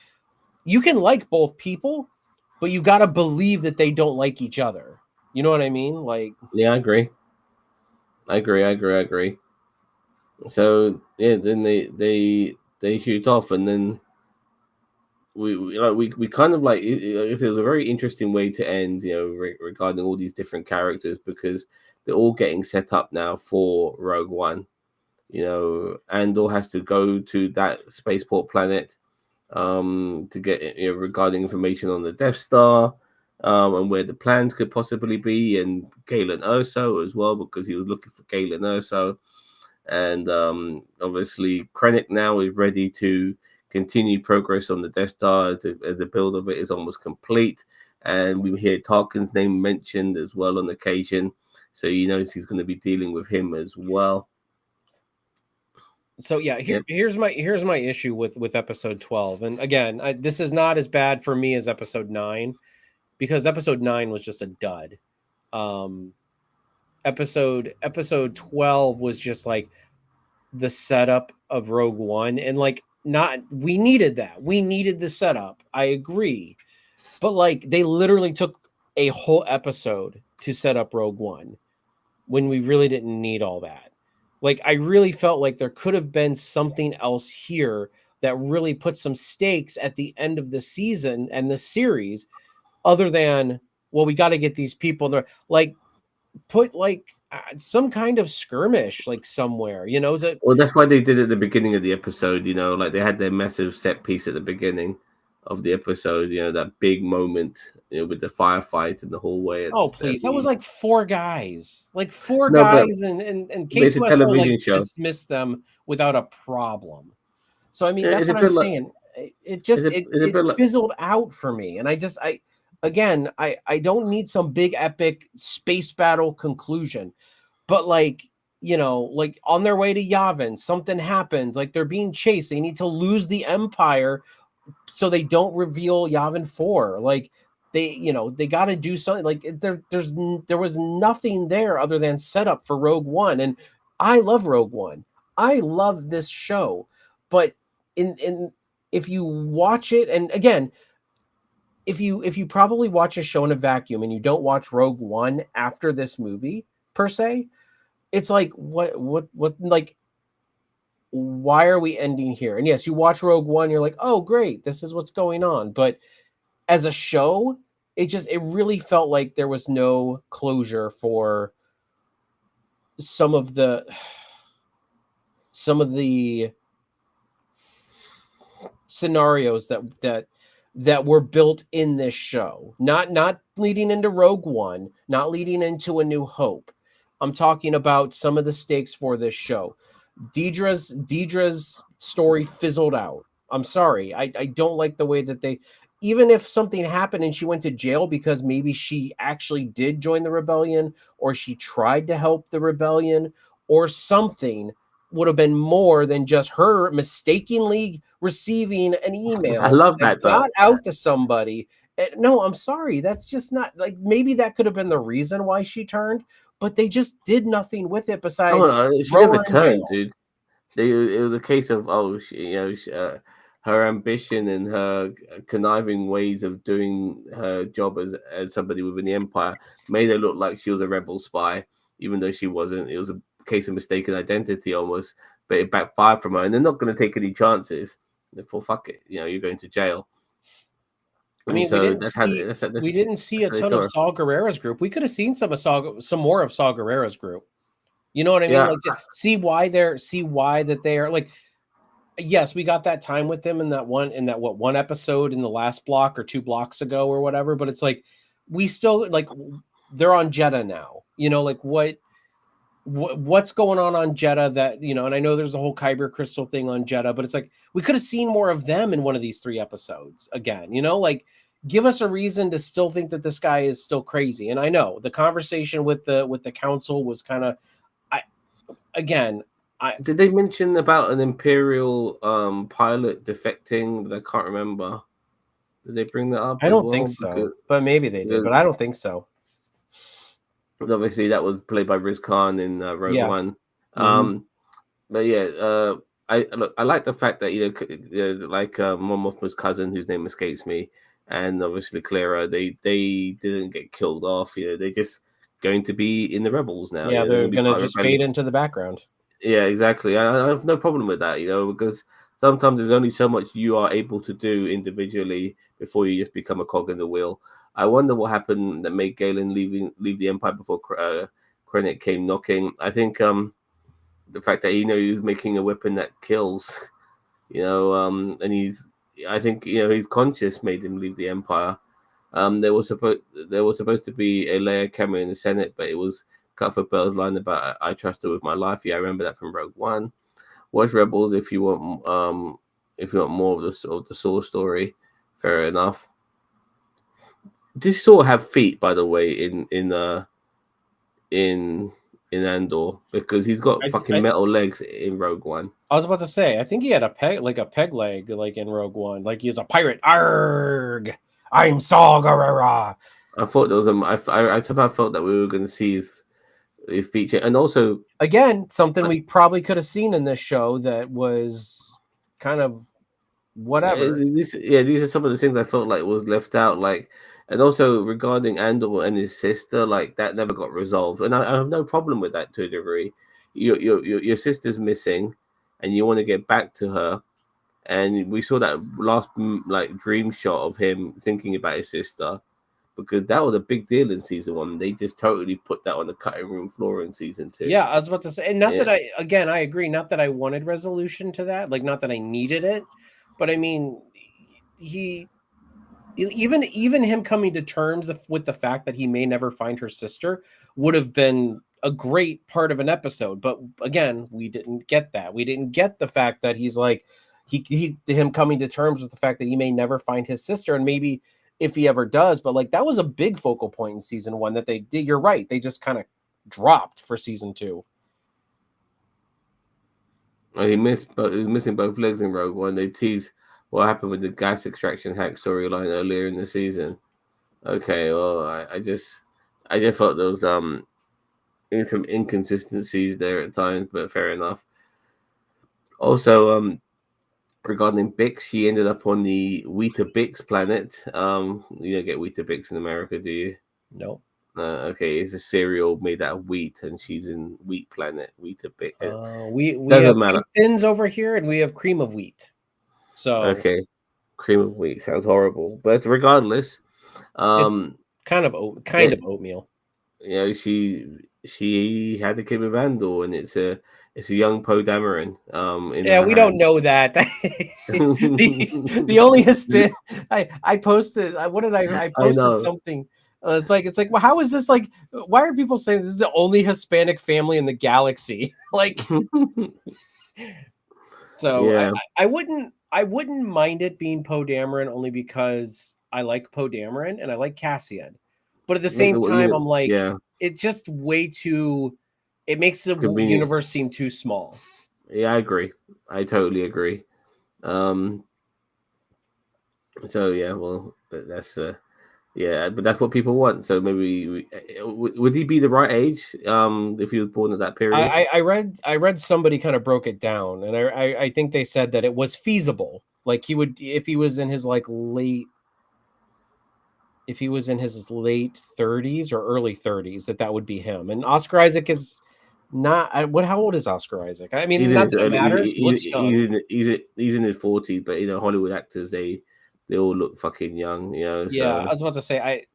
You can like both people, but you got to believe that they don't like each other. You know what I mean? Like, Yeah, I agree. I agree. So yeah, then they shoot off, and then we kind of like it was a very interesting way to end, regarding all these different characters because they're all getting set up now for Rogue One. Andor has to go to that spaceport planet to get regarding information on the Death Star, and where the plans could possibly be, and Galen Erso as well because he was looking for Galen Erso, and obviously Krennic now is ready to continue progress on the Death Star as the build of it is almost complete, and we hear Tarkin's name mentioned as well on occasion, so he knows he's going to be dealing with him as well. so yeah, Yep. here's my issue with episode 12. And again, this is not as bad for me as episode 9 because episode 9 was just a dud. um episode 12 was just like the setup of Rogue One, and like, not, we needed that, we needed the setup, I agree, but like they literally took a whole episode to set up Rogue One when we really didn't need all that. Like, I really felt like there could have been something else here that really put some stakes at the end of the season and the series, other than, well, we got to get these people there. Like, put like some kind of skirmish, like somewhere, is it? Well, that's why they did it at the beginning of the episode. Like they had their massive set piece at the beginning of the episode. That big moment, with the firefight in the hallway Oh, at please. That was the. like four guys. Like four No, but guys, and it's a K2SO like television show. dismissed them without a problem. So I mean, that's It's a what I'm bit like saying. It just it's a it bit like. fizzled out for me. And I again, I don't need some big epic space battle conclusion. But like, like on their way to Yavin, something happens, like they're being chased. They need to lose the Empire so they don't reveal Yavin 4. Like they got to do something. Like there was nothing there other than setup for Rogue One. And I love Rogue One. I love this show. But in if you watch it, and again, if you probably watch a show in a vacuum and you don't watch Rogue One after this movie per se, it's like what like, why are we ending here? And yes, you watch Rogue One, you're like, oh great, this is what's going on. But as a show, it really felt like there was no closure for some of the some of the scenarios that were built in this show. Not leading into Rogue One, not leading into A New Hope. I'm talking about some of the stakes for this show. Deidre's story fizzled out. I'm sorry. I don't like the way that they, even if something happened and she went to jail because maybe she actually did join the rebellion or she tried to help the rebellion or something, would have been more than just her mistakenly receiving an I email love that that though. got out to somebody. No, I'm sorry. That's just not, like, maybe that could have been the reason why she turned, but they just did nothing with it Oh, besides no, she throw never her in turned, jail. dude. It was a case of her ambition and her conniving ways of doing her job as somebody within the empire made her look like she was a rebel spy, even though she wasn't. It was a case of mistaken identity almost, but it backfired from her, and they're not going to take any chances. Therefore, fuck it. You're going to jail, I and mean, so that's we didn't see a how they ton of saw her. Saw Gerrera's group. We could have seen some more of Saw Gerrera's group. You know what I mean? Yeah, Like, to see why that they are like. yes, we got that time with them in that one episode in the last block or 2 blocks ago or whatever, but it's like we still like they're on Jeddah now. Like what's going on Jeddah that, and I know there's a whole Kyber crystal thing on Jeddah, but it's like we could have seen more of them in one of these 3 episodes again, like give us a reason to still think that this guy is still crazy. And I know the conversation with the council was kind of I again, Did they mention about an Imperial pilot defecting? I can't remember. Did they bring that up I as don't think well? so, but maybe they did, but I don't think so. Obviously that was played by Riz Khan in Rogue Yeah. One. Mm-hmm. But yeah, I like the fact that like Mon Mothma's cousin, whose name escapes me, and obviously Clara, they didn't get killed off. They're just going to be in the rebels now. Yeah, They're going they're to be gonna part of just rebellion. fade into the background. Yeah, exactly. I have no problem with that. Because sometimes there's only so much you are able to do individually before you just become a cog in the wheel. I wonder what happened that made Galen leave the Empire before Krennic came knocking. I think the fact that he was making a weapon that kills, and I think his conscience made him leave the Empire. There was supposed to be a Leia cameo in the Senate, but it was cut for Bell's line about "I trust her with my life." Yeah, I remember that from Rogue One. Watch Rebels if you want more of the Saw story. Fair enough. Did Saw have feet, by the way, in Andor, because he's got fucking metal legs in Rogue One. I was about to say, I think he had a peg leg, like in Rogue One, like he's a pirate. Arg! I'm Saw Gerrera. I thought there was I somehow felt that we were going to see his feature, and also Again, something we probably could have seen in this show that was kind of whatever. these are some of the things I felt like was left out, like, and also regarding Andor and his sister, like that never got resolved, and I have no problem with that to a degree. Your sister's missing, and you want to get back to her, and we saw that last like dream shot of him thinking about his sister, because that was a big deal in season 1. They just totally put that on the cutting room floor in season 2. Yeah, I was about to say, and not that I agree, not that I wanted resolution to that, like not that I needed it, but I mean, even him coming to terms with the fact that he may never find her sister would have been a great part of an episode. But again, we didn't get that. We didn't get the fact that he's like him coming to terms with the fact that he may never find his sister, and maybe if he ever does. But like that was a big focal point in season 1 that they did. You're right. They just kind of dropped for season 2. He was missing both legs in Rogue One. They teased what happened with the gas extraction hack storyline earlier in the season. Okay, well, I just felt there was some inconsistencies there at times, but fair enough. Also, regarding Bix, she ended up on the Weetabix planet. You don't get Weetabix in America, do you? No. Okay, it's a cereal made out of wheat, and she's in Wheat Planet. Weetabix. We Doesn't have matter. thins over here, and we have cream of wheat. So okay, cream of wheat sounds horrible, but regardless, it's kind of oatmeal. She had the kid with Andor, and it's a young Poe Dameron. Yeah, we don't know that. the only Hispanic I posted. What did I posted something? It's like, well, how is this like? Why are people saying this is the only Hispanic family in the galaxy? Like, so yeah. I wouldn't mind it being Poe Dameron, only because I like Poe Dameron and I like Cassian, but at the same time, I'm like, it's just way too. It makes the universe seem too small. Yeah, I agree. I totally agree. So yeah, well, but that's but that's what people want. So maybe would he be the right age if he was born at that period? I read somebody kind of broke it down, and I think they said that it was feasible. Like he would, if he was in his late 30s or early 30s, that would be him. And Oscar Isaac is not. How old is Oscar Isaac? I mean, not that it matters. He's in his 40s, but Hollywood actors they all look fucking young. Yeah, so. I was about to say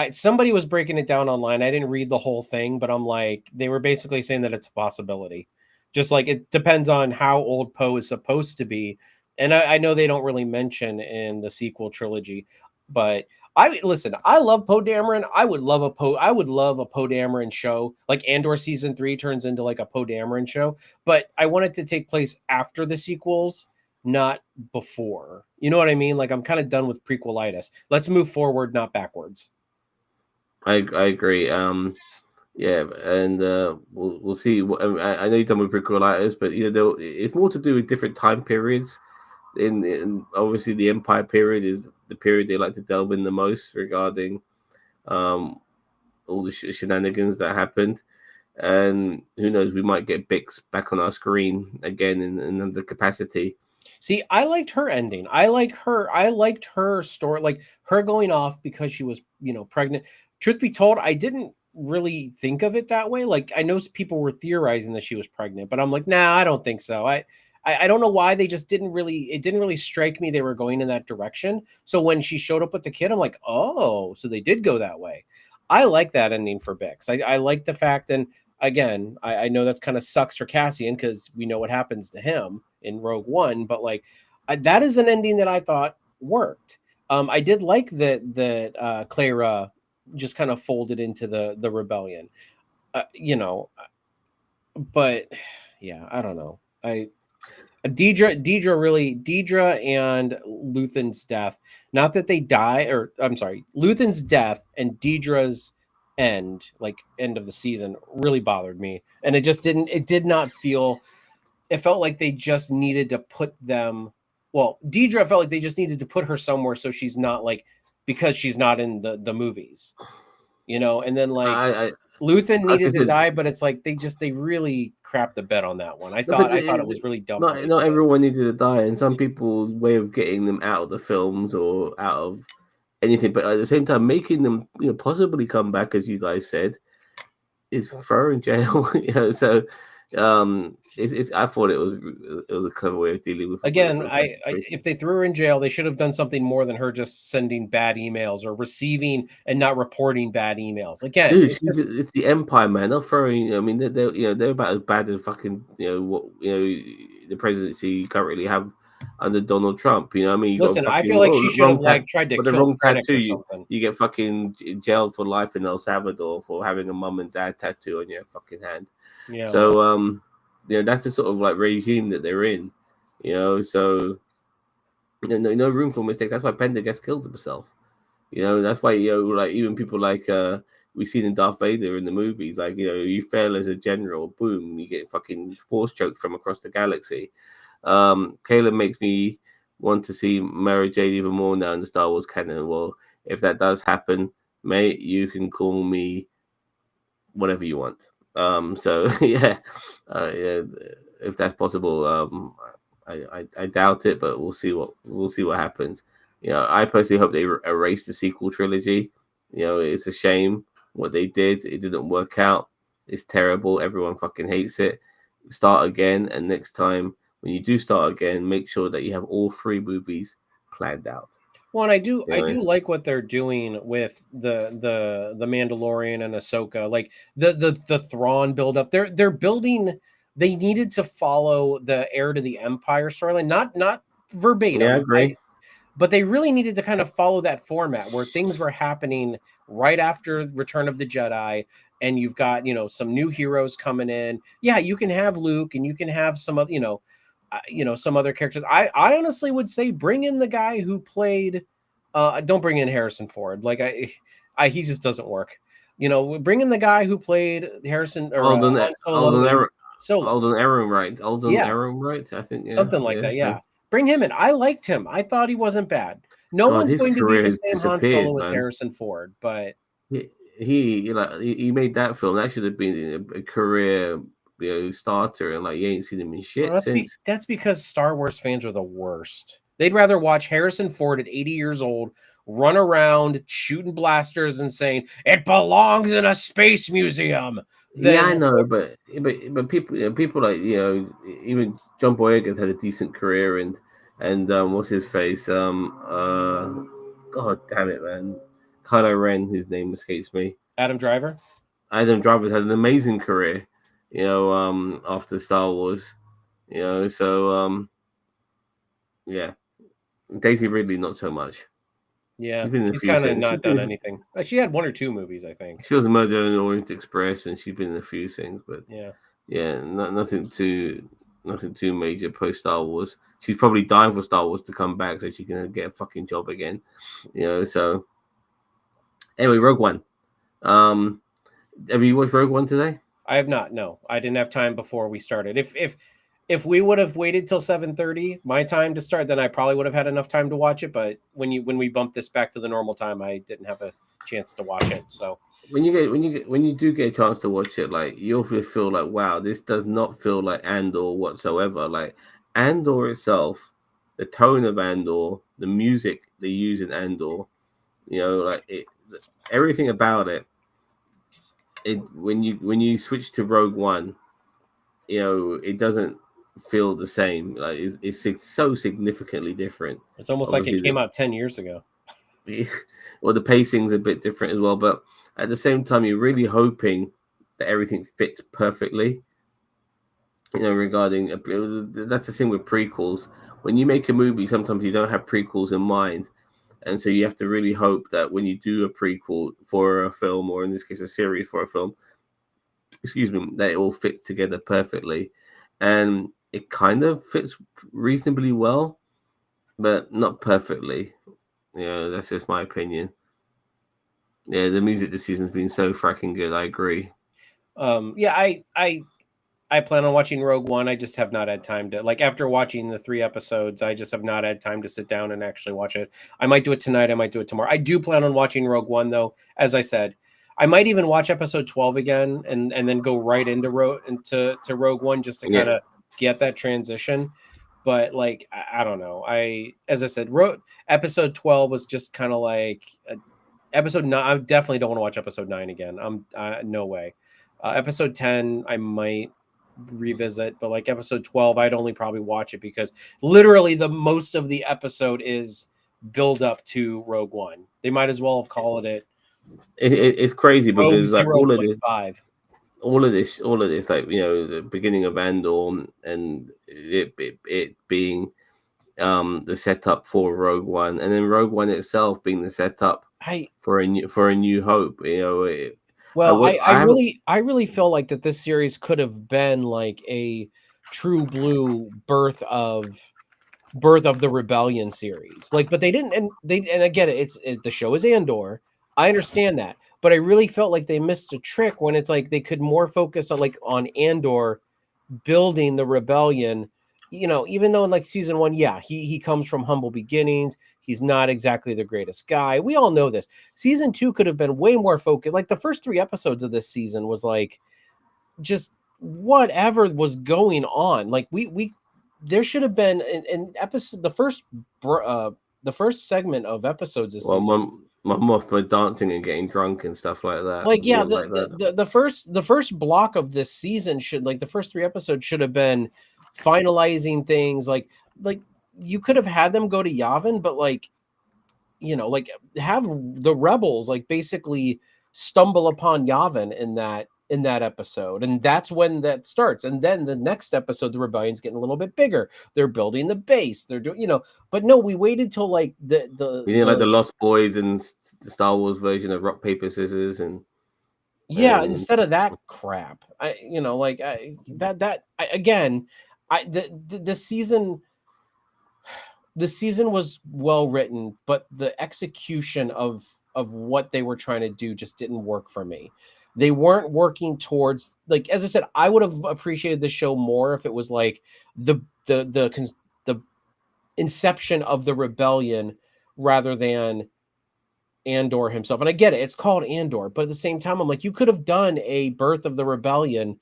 somebody was breaking it down online. I didn't read the whole thing, but I'm like, they were basically saying that it's a possibility. Just like it depends on how old Poe is supposed to be. And I know they don't really mention in the sequel trilogy, but I listen. I love Poe Dameron. I would love a Poe Dameron show. Like Andor season 3 turns into like a Poe Dameron show, but I want it to take place after the sequels, not before. You know what I mean? Like I'm kind of done with prequelitis. Let's move forward, not backwards. I agree. Yeah, and we'll see. I know you've done with prequelitis, but it's more to do with different time periods. In obviously the Empire period is the period they like to delve in the most regarding um all the shenanigans that happened. And who knows, we might get Bix back on our screen again in the capacity. See, I liked her ending. I liked her story, like her going off because she was, pregnant. Truth be told, I didn't really think of it that way. Like I know people were theorizing that she was pregnant, but I'm like, nah, I don't think so. I don't know why they just didn't really it didn't really strike me they were going in that direction. So when she showed up with the kid, I'm like, oh, so they did go that way. I like that ending for Bix. I like the fact, and again, I know that's kind of sucks for Cassian because we know what happens to him in Rogue One, but like that is an ending that I thought worked. I did like that Clara just kind of folded into the rebellion, uh, you know, but yeah, I don't know. Deidre and Luthen's death. Not that they die, or I'm sorry, Luthen's death and Deidre's end of the season, really bothered me, and it just didn't. It did not feel. It felt like they just needed to put them. Well, Deidre felt like they just needed to put her somewhere so she's not like because she's not in the movies, and then like I Luthen like I needed to said, die, but it's like they really crapped the bed on that one. I no, but thought I thought it was really dumb how they not did it. everyone needed to die, and some people's way of getting them out of the films or out of anything, but at the same time making them possibly come back, as you guys said, is throw her in jail. So I thought it was a clever way of dealing Again, with that situation. if they threw her in jail, they should have done something more than her just sending bad emails or receiving and not reporting bad emails. Again, Dude, it's just it's the Empire, man. They're throwing. I mean, they're about as bad as fucking what the presidency you currently have under Donald Trump. You know, what I mean, you got a listen. I feel fucking like she should have wrong tat, like tried to but the kill wrong Krennic tattoo, or you something. you get fucking jailed for life in El Salvador for having a mum and dad tattoo on your fucking hand. Yeah, well, So that's the sort of like regime that they're in. So no room for mistakes. That's why Pendergast killed himself. That's why like even people like we seen in Darth Vader in the movies, like you fail as a general, boom, you get fucking force choked from across the galaxy. Caleb makes me want to see Mara Jade even more now in the Star Wars canon. Well, if that does happen, mate, you can call me whatever you want. So yeah, if that's possible, I doubt it, but we'll see what happens. I personally hope they erase the sequel trilogy. It's a shame what they did. It didn't work out. It's terrible. Everyone fucking hates it. Start again, and next time when you do start again, make sure that you have all three movies planned out. well, and I You do like what they're doing with the Mandalorian and Ahsoka, like the Thrawn buildup. They're building. They needed to follow the heir to the Empire storyline, not Yeah, I verbatim. agree. But they really needed to kind of follow that format where things were happening right after Return of the Jedi, and you've got some new heroes coming in. Yeah, you can have Luke, and you can have some of some other characters. I honestly would say bring in the guy who played. Don't bring in Harrison Ford. Like he just doesn't work. Bring in the guy who played Harrison or Alden, Han Solo Alden, in Aaron, Solo. Alden Ehrenreich, Alden Yeah, Ehrenreich. I think, yeah, something like yeah. that, So yeah. Bring him in. I liked him. I thought he wasn't bad. No God, one's his going to be career the has same Han disappeared, Solo as man. Harrison Ford, but He made that film. That should have been a career starter, and like you ain't seen him in well, shit since. that's because Star Wars fans are the worst. They'd rather watch Harrison Ford at 80 years old run around shooting blasters and saying it belongs in a space museum Yeah, than I know, but people like even John Boyega's had a decent career, and what's his face God damn it, man, Kylo Ren, whose name escapes me. Adam Driver. Adam Driver's had an amazing career. after Star Wars, so yeah, Daisy Ridley not so much. Yeah, She's been in a she's few kind of things. not done anything. She had one or two movies, I think. She was Murder on the Orient Express, and she's been in a few things, but Yeah. yeah, nothing too major post Star Wars. She's probably dying for Star Wars to come back so she can get a fucking job again. So anyway, Rogue One. Um, have you watched Rogue One today? I have not. No, I didn't have time before we started. If we would have waited till 7:30, my time to start, then I probably would have had enough time to watch it. But when we bumped this back to the normal time, I didn't have a chance to watch it. So When you do get a chance to watch it, like you'll feel like, wow, this does not feel like Andor whatsoever. Like Andor itself, the tone of Andor, the music they use in Andor, like everything about it. When you switch to Rogue One, it doesn't feel the same. Like it's so significantly different. it's almost like Obviously, it came out 10 years ago. well, the pacing's a bit different as well, but at the same time, you're really hoping that everything fits perfectly. Regarding that's the thing with prequels. When you make a movie, sometimes you don't have prequels in mind, and so you have to really hope that when you do a prequel for a film, or in this case, a series for a film, excuse me, that it all fits together perfectly, and it kind of fits reasonably well, but not perfectly. That's just my opinion. Yeah, the music this season's been so fracking good. I agree. Yeah, I plan on watching Rogue One. I just have not had time to like after watching the 3 episodes. I just have not had time to sit down and actually watch it. I might do it tonight. I might do it tomorrow. I do plan on watching Rogue One though. As I said, I might even watch episode 12 again and then go right into Rogue One just to Yeah, kind of get that transition. But like I don't know. As I said, episode 12 was just kind of like episode 9. I definitely don't want to watch episode 9 again. No way. Episode 10 I might revisit, but like episode 12 I'd only probably watch it because literally the most of the episode is build up to Rogue One. They might as well have called it it's crazy Rogue because like Zero Point Five. all of this, like the beginning of Andor and it being the setup for Rogue One, and then Rogue One itself being the setup I for a New Hope. I well, would I I haven't. I really feel like that this series could have been like a true blue birth of the rebellion series, like, but they didn't, and I get it, the show is Andor, I understand that, but I really felt like they missed a trick when it's like they could more focus on like on Andor building the rebellion. Even though in like season 1, yeah, he comes from humble beginnings, he's not exactly the greatest guy, we all know this. Season 2 could have been way more focused. Like the first 3 episodes of this season was like just whatever was going on. Like we there should have been an episode, the first segment of episodes this Well, season. my moth for dancing and getting drunk and stuff like that. Like, yeah, Like that. the first block of this season should, like, the first 3 episodes should have been finalizing things. Like you could have had them go to Yavin, but like, like have the rebels like basically stumble upon Yavin in that episode, and that's when that starts. And then the next episode, the rebellion's getting a little bit bigger. They're building the base. They're doing, but no, we waited till like We didn't like the Lost Boys and the Star Wars version of rock paper scissors, yeah, and instead of that crap. Like again, the season was well written, but the execution of what they were trying to do just didn't work for me. They weren't working towards, like, as I said, I would have appreciated the show more if it was like the the inception of the rebellion rather than Andor himself. And I get it, it's called Andor, but at the same time, I'm like, you could have done a birth of the rebellion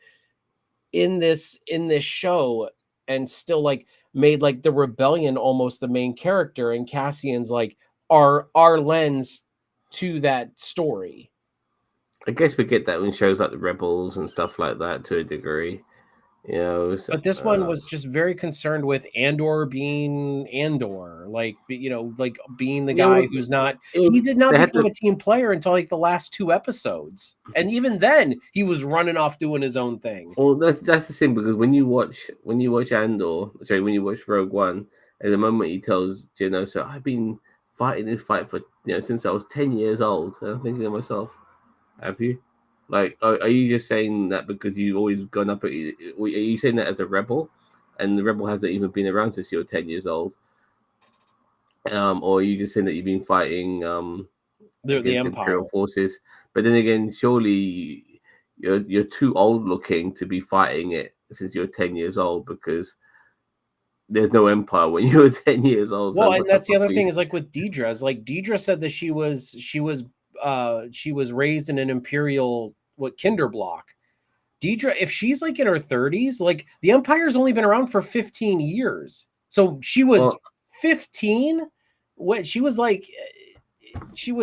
in this show and still like made like the rebellion almost the main character, and Cassian's like our lens to that story. I guess we get that in shows like the Rebels and stuff like that to a degree. So, But this one was just very concerned with Andor being Andor, like like being the yeah, guy well, who's not. it was, He did not they had become to. a team player until like the last 2 episodes, and even then, he was running off doing his own thing. Well, that's the thing, because when you watch Andor, sorry, when you watch Rogue One, at the moment he tells so I've been fighting this fight for since I was 10 years old. And I'm thinking to myself, have you? Like, are you just saying that because you've always gone up? Are you saying that as a rebel, and the rebel hasn't even been around since you were 10 years old? Or are you just saying that you've been fighting The against Empire. Imperial forces? But then again, surely you're too old looking to be fighting it since you're 10 years old, because there's no Empire when you were 10 years old. So Well, and what the that's the fuck other are you? thing is like with Deidre, is like Deidre said that she was raised in an Imperial Kinder block. Deidre, if she's like in her 30s, like the Empire's only been around for 15 years. So she was Well, 15 when she was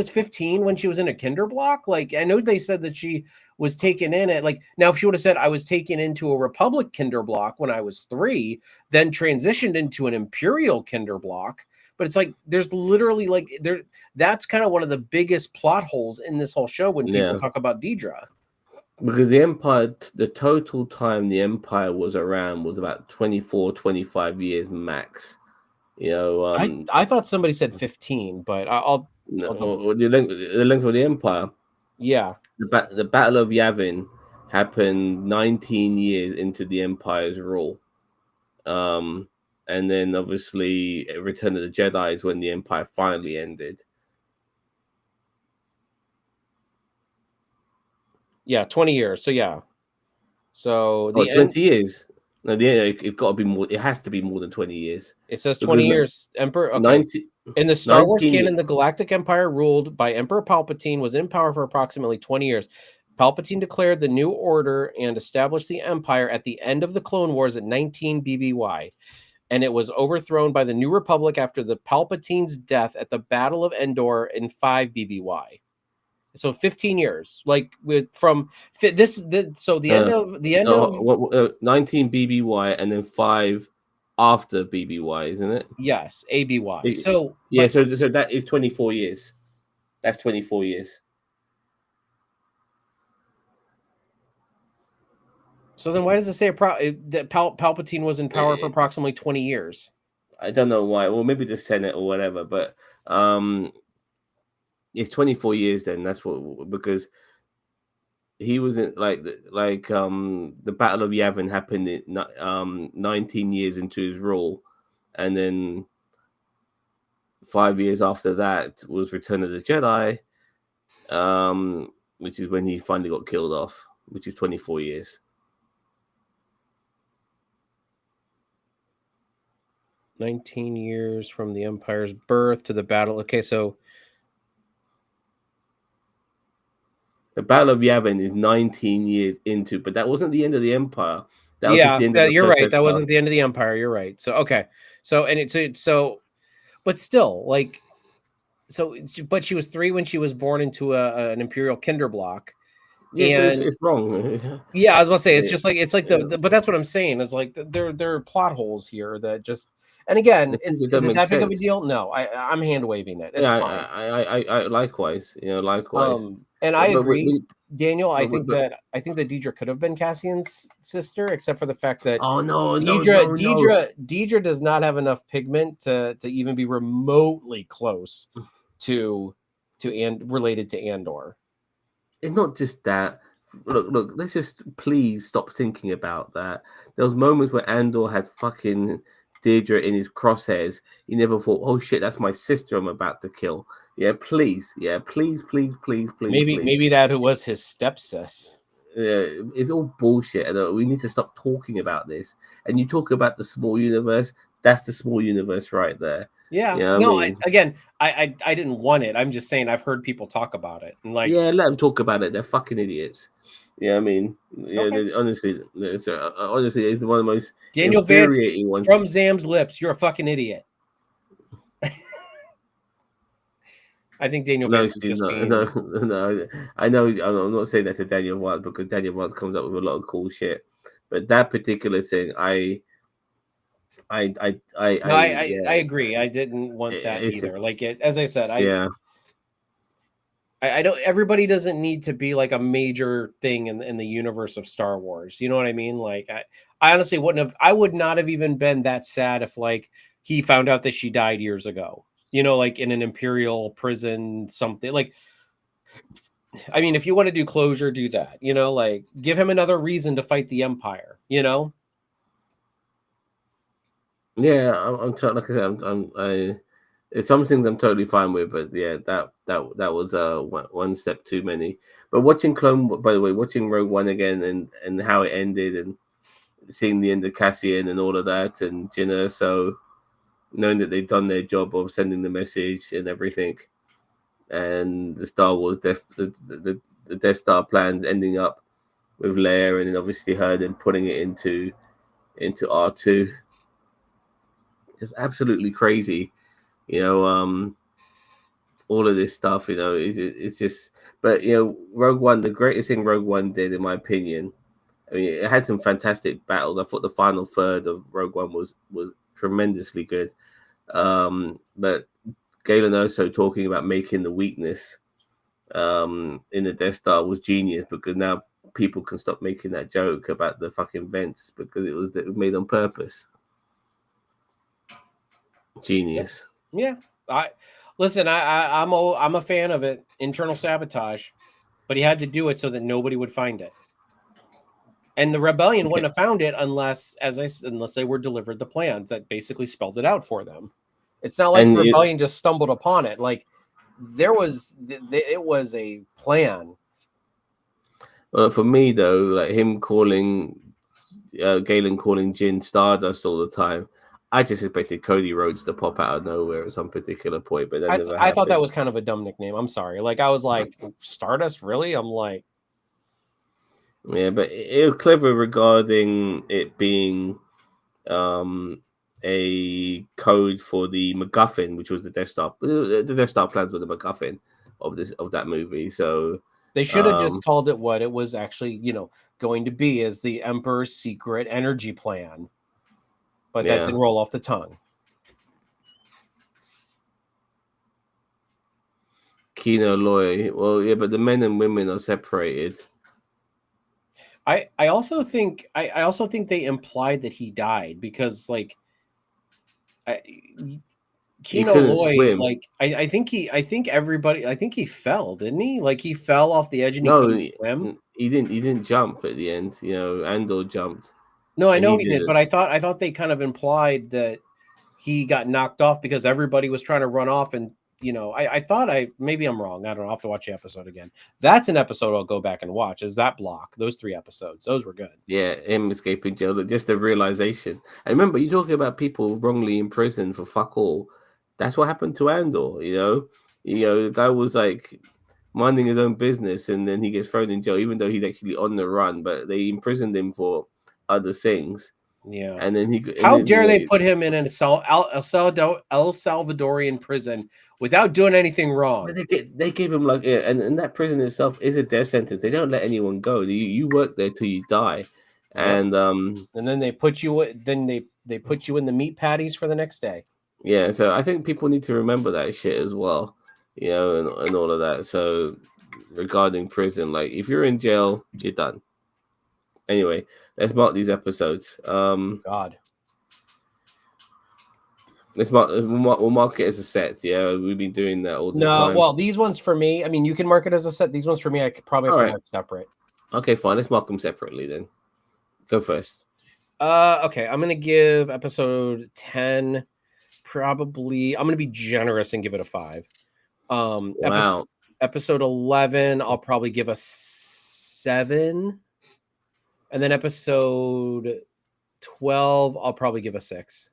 15 when she was in a kinder block. Like, I know they said that she was taken in at like, now if she would have said I was taken into a Republic kinder block when I was 3, then transitioned into an Imperial kinder block. But it's like there's literally like that's kind of one of the biggest plot holes in this whole show when people yeah, talk about Deidre. because the Empire, the total time the Empire was around was about 24, 25 years max. You know, I thought somebody said 15, but I'll double. or the length of the Empire. Yeah. The Battle of Yavin happened 19 years into the Empire's rule. Um, and then obviously Return of the Jedi is when the Empire finally ended. Yeah, 20 years. So yeah. So Oh, the end 20 years. No, it's got to be more. It has to be more than 20 years, it says because 20 years. Emperor, okay. 90, In the Star Wars 19. canon, the Galactic Empire ruled by Emperor Palpatine was in power for approximately 20 years. Palpatine declared the new order and established the Empire at the end of the Clone Wars at 19 BBY, and it was overthrown by the New Republic after the Palpatine's death at the Battle of Endor in 5 BBY. So 15 years, like with from so the end of 19 BBY and then 5 after BBY, isn't it? yes, ABY. It- So yeah, but so that is 24 years. That's 24 years. so then why does it say that Palpatine was in power for Eh, approximately 20 years? I don't know why. Well, maybe the Senate or whatever, but um, it's 24 years then. That's what, because he wasn't the Battle of Yavin happened in 19 years into his rule, and then 5 years after that was Return of the Jedi, which is when he finally got killed off, which is 24 years. 19 years from the Empire's birth to the battle. Okay, so The Battle of Yavin is 19 years into, but that wasn't the end of the Empire. That was just yeah, the end of the you're first right. Death That Star. wasn't the end of the Empire. You're right. So okay, so and so, but still, like, but she was 3 when she was born into an Imperial kinder block, Yeah, so and it's wrong. yeah, I was gonna say it's Yeah, just like it's like yeah. but that's what I'm saying is like there are plot holes here that just and again I think it is doesn't it make that big of a sense. deal? No, I'm hand waving it. It's Yeah, fine. I likewise, likewise. And I But agree, Daniel. but I think that Deidre could have been Cassian's sister, except for the fact that oh, no, no, no, no! Deidre does not have enough pigment to even be remotely close to and related to Andor. It's not just that. Look. Let's just please stop thinking about that. There was moments where Andor had fucking Deirdre in his crosshairs. He never thought, "Oh shit, that's my sister. I'm about to kill." Yeah, please. Yeah, please, please, please, please, please. Maybe that who was his stepsis. It's all bullshit. And we need to stop talking about this. And you talk about the small universe. That's the small universe right there. Yeah. You know what I No, mean? I didn't want it. I'm just saying I've heard people talk about it. And like, Yeah, let them talk about it. They're fucking idiots. Yeah, I mean, okay. honestly, honestly, it's one of the most Daniel Vance infuriating ones. from Zam's lips, you're a fucking idiot. I think Daniel No, Vance is she's just not. No, being no. I know. I'm not saying that to Daniel Vance, because Daniel Vance comes up with a lot of cool shit. But that particular thing, No, I yeah, agree. I didn't want that it's just either. Like as I said, yeah. I don't. Everybody doesn't need to be like a major thing in the universe of Star Wars. You know what I mean? Like I honestly wouldn't have. I would not have even been that sad if like he found out that she died years ago. You know, like in an Imperial prison, something like. I mean, if you want to do closure, do that. You know, like give him another reason to fight the Empire. You know. Yeah, like I said, it's some things I'm totally fine with, but yeah, that was one step too many. But watching by the way, watching Rogue One again and how it ended and seeing the end of Cassian and all of that and Jinna, so knowing that they've done their job of sending the message and everything, and the Star Wars the Death Star plans ending up with Leia and then obviously her then putting it into R2, just absolutely crazy. You know, all of this stuff. You know, it's just. But Rogue One, the greatest thing Rogue One did, in my opinion. I mean, it had some fantastic battles. I thought the final third of Rogue One was tremendously good. But Galen also talking about making the weakness in the Death Star was genius because now people can stop making that joke about the fucking vents because it was made on purpose. Genius. Yeah. I listen. I'm a fan of it. Internal sabotage, but he had to do it so that nobody would find it. And the rebellion Okay. wouldn't have found it unless they were delivered the plans that basically spelled it out for them. It's not like And the rebellion just stumbled upon it. Like it was a plan. well, for me though, like him calling Galen calling Jin Stardust all the time. I just expected Cody Rhodes to pop out of nowhere at some particular point, but that never I thought that happened. was kind of a dumb nickname. I'm sorry. Like I was like Stardust, really? I'm like Yeah, but it was clever regarding it being um, a code for the MacGuffin, which was the Death Star. The Death Star plans were the MacGuffin of that movie. So they should have just um, called it what it was actually, going to be as the Emperor's secret energy plan. But that yeah, didn't roll off the tongue. Kino Loy. Well, yeah, but the men and women are separated. I also think they implied that he died because like I, He Kino couldn't Loy, swim. like I think everybody, I think he fell, didn't he? Like he fell off the edge and he No, couldn't swim. he didn't. He didn't jump at the end. Andor jumped, No, I and know he he did, didn't. but I thought they kind of implied that he got knocked off because everybody was trying to run off and I thought maybe I'm wrong. I don't know. I'll have to watch the episode again. That's an episode I'll go back and watch. Is that block? Those 3 episodes. Those were good. Yeah, him escaping jail. Just the realization. And remember, you're talking about people wrongly imprisoned for fuck all. That's what happened to Andor. The guy was like minding his own business, and then he gets thrown in jail, even though he's actually on the run. But they imprisoned him for other things, Yeah. and then How dare they put him in El Salvadorian prison without doing anything but wrong? they gave him like yeah, and that prison itself is a death sentence. They don't let anyone go. You work there till you die, Yep. and And then they put you they put you in the meat patties for the next day. yeah, so I think people need to remember that shit as well, and all of that. So regarding prison, like if you're in jail, you're done. Anyway, let's mark these episodes. God. We'll mark it as a set. Yeah, we've been doing that all this No, time. well, these ones for me, I mean, you can mark it as a set. These ones for me, I could probably have All to right. mark separate. Okay, fine. Let's mark them separately then. Go first. Okay, I'm gonna give episode 10 probably. I'm gonna be generous and give it a 5. Wow. Episode 11, I'll probably give a 7, and then episode 12, I'll probably give a 6.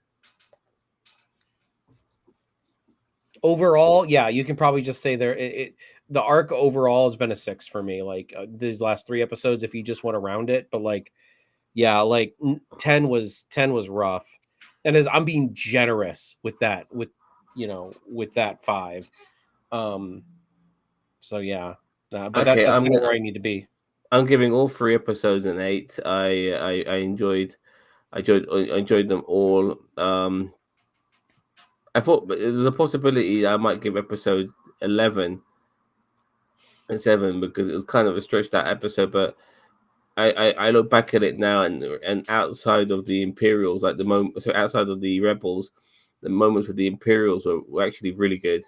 Overall, yeah, you can probably just say the arc overall has been a 6 for me. Like these last 3 episodes, if you just want to round it, but like, yeah, like 10 was rough, and as I'm being generous with that, with that 5. So yeah, but Okay, that's I'm kind of gonna where I need to be. I'm giving all 3 episodes an 8. I enjoyed them all. I thought there's a possibility I might give episode 11 and 7 because it was kind of a stretched out episode, but I look back at it now, and outside of the Imperials, like the moment, so outside of the Rebels, the moments with the Imperials were actually really good.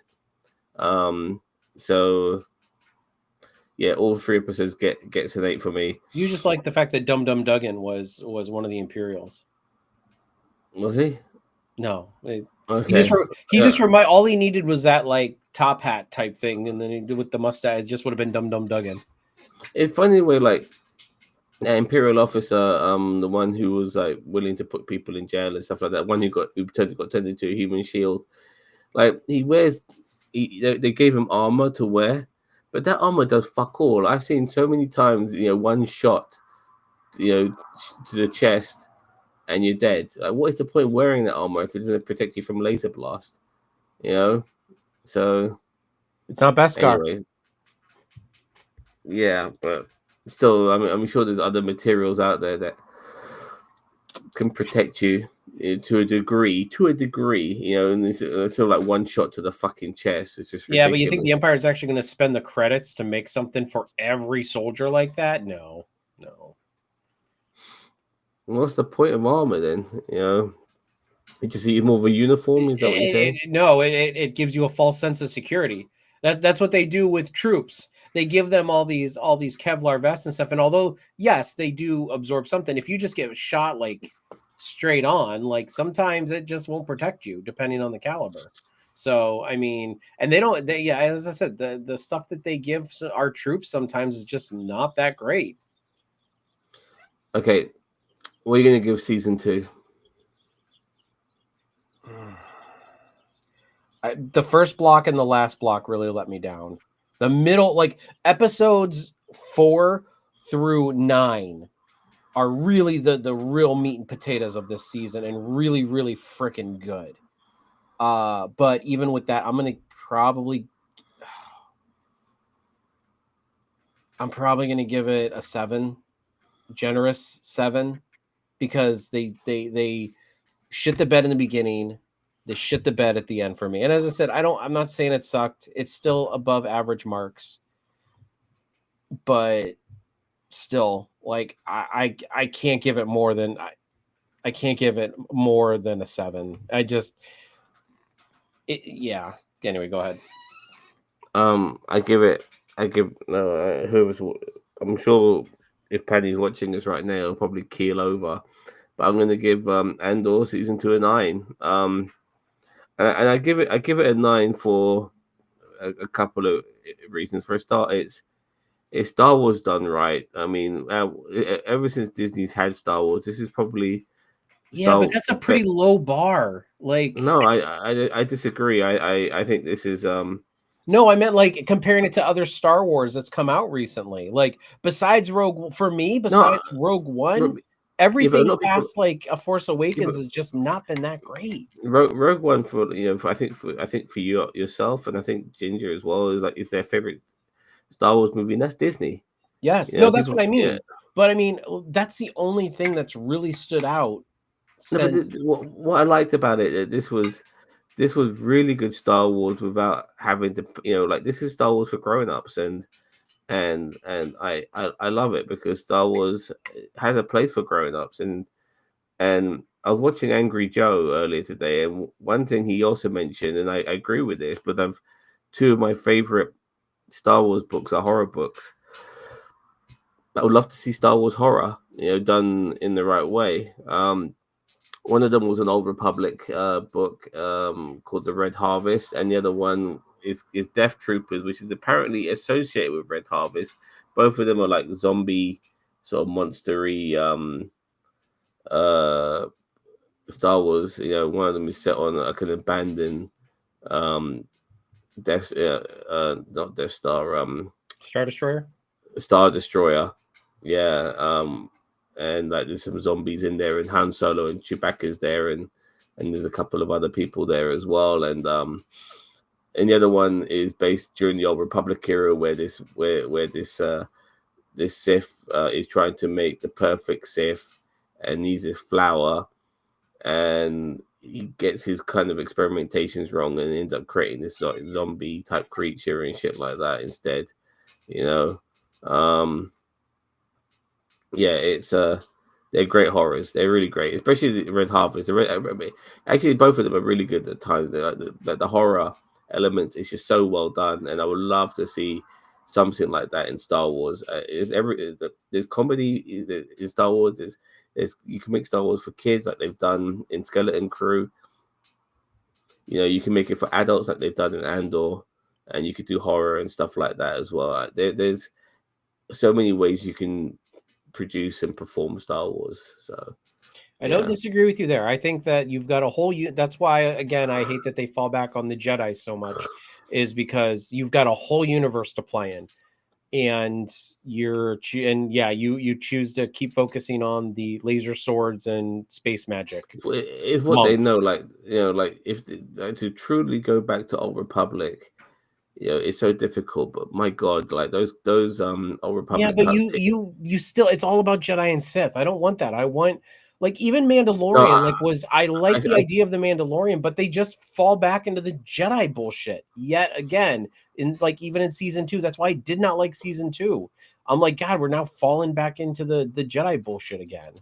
So yeah, all 3 episodes gets an 8 for me. You just like the fact that Dum Dum Duggan was one of the Imperials. Was he? No, Okay. he just remind all he needed was that like top hat type thing, and then he did with the mustache. It just would have been Dum Dum Duggan. It's funny where like that Imperial officer, the one who was like willing to put people in jail and stuff like that, one who got turned into a human shield. Like they gave him armor to wear, but that armor does fuck all. I've seen so many times, one shot, to the chest, and you're dead. Like, what is the point of wearing that armor if it doesn't protect you from laser blast? So It's not Beskar. anyway, yeah, but still, I mean, I'm sure there's other materials out there that can protect you to a degree. And it's sort of like one shot to the fucking chest. It's just ridiculous. Yeah, but you think the Empire is actually going to spend the credits to make something for every soldier like that? No. What's the point of armor then? You just need more of a uniform. Is that what you're saying? No, it gives you a false sense of security. That's what they do with troops. They give them all these Kevlar vests and stuff. And although yes, they do absorb something, if you just get shot like straight on, like sometimes it just won't protect you depending on the caliber. So I mean, and as I said, the stuff that they give our troops sometimes is just not that great. Okay, what are you going to give season 2? The first block and the last block really let me down. The middle, like episodes 4 through 9, are really the real meat and potatoes of this season, and really, really freaking good. But even with that, I'm probably gonna give it a 7, generous 7, because they shit the bed in the beginning. They shit the bed at the end for me. And as I said, I'm not saying it sucked. It's still above average marks. But still, like I can't give it more than I can't give it more than a 7. Yeah. Anyway, go ahead. I'm sure if Paddy's watching this right now, he'll probably keel over. But I'm going to give Andor season 2 a 9. And I give it a 9 for a couple of reasons. For a start, it's Star Wars done right. I mean, ever since Disney's had Star Wars, this is probably but that's a pretty low bar. Like, no, I disagree. I think this is No, I meant like comparing it to other Star Wars that's come out recently. Like besides Rogue One, everything past like A Force Awakens has just not been that great. Rogue One I think for you yourself, and I think Ginger as well, is their favorite Star Wars movie, and that's Disney. Yes, that's what I mean. Yeah. But I mean, that's the only thing that's really stood out. What I liked about it, this was really good Star Wars without having to, like, this is Star Wars for grown-ups, and I love it because Star Wars has a place for grown-ups, and I was watching Angry Joe earlier today, and one thing he also mentioned, and I agree with this, but two of my favorite Star Wars books are horror books. I would love to see Star Wars horror, done in the right way. One of them was an Old Republic book called The Red Harvest, and the other one is Death Troopers, which is apparently associated with Red Harvest. Both of them are like zombie, sort of monstery Star Wars. One of them is set on like an abandoned not Death Star, Star Destroyer. Yeah. And like there's some zombies in there, and Han Solo and Chewbacca's there, and there's a couple of other people there as well. And the other one is based during the Old Republic era, where this this Sith is trying to make the perfect Sith and needs this flower, and he gets his kind of experimentations wrong and ends up creating this zombie type creature and shit like that instead. You know, um, yeah, it's they're great horrors. They're really great, especially the Red Harvest. Actually, both of them are really good at times. The horror elements is just so well done, and I would love to see something like that in Star Wars. There's comedy in Star Wars. There's you can make Star Wars for kids like they've done in Skeleton Crew. You know, you can make it for adults like they've done in Andor, and you could do horror and stuff like that as well. There's so many ways you can produce and perform Star Wars. So I don't yeah, disagree with you there. I think that you've got a whole. That's why, again, I hate that they fall back on the Jedi so much, is because you've got a whole universe to play in, and you choose to keep focusing on the laser swords and space magic. it's what they Monks. know. Like like if to truly go back to Old Republic, it's so difficult. But my God, like those Old Yeah, Republic but cuts. you still, it's all about Jedi and Sith. I don't want that. I want, like, even No, Mandalorian, I like the I idea of the Mandalorian, but they just fall back into the Jedi bullshit yet again. In, like, even in season 2, that's why I did not like season 2. I'm like, God, we're now falling back into the Jedi bullshit again.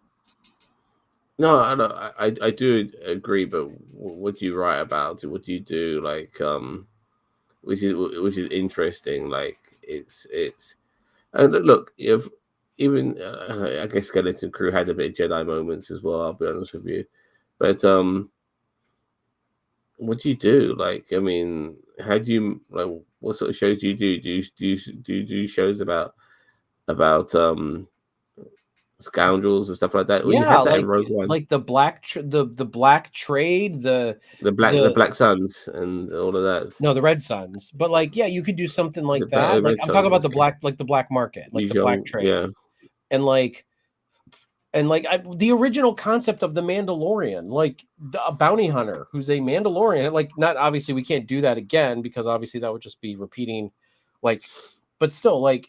no, I do agree. But what do you write about? What do you do? Like which is interesting. Like it's and look, if even I guess Skeleton Crew had a bit of Jedi moments as well. I'll be honest with you, but what do you do? Like, I mean, how do you like? What sort of shows do you do? Do you shows about scoundrels and stuff like that? Well, you Yeah, had that in Rogue One, like the the black trade, the the Black Suns and all of that. no, the Red Suns. But, like, yeah, you could do something Is like it that. Like, Red I'm talking Suns? about the Okay, black, like the black market, like the black usual, trade. yeah. And the original concept of the Mandalorian, like a bounty hunter who's a Mandalorian, like, not, obviously we can't do that again because obviously that would just be repeating, like, but still, like,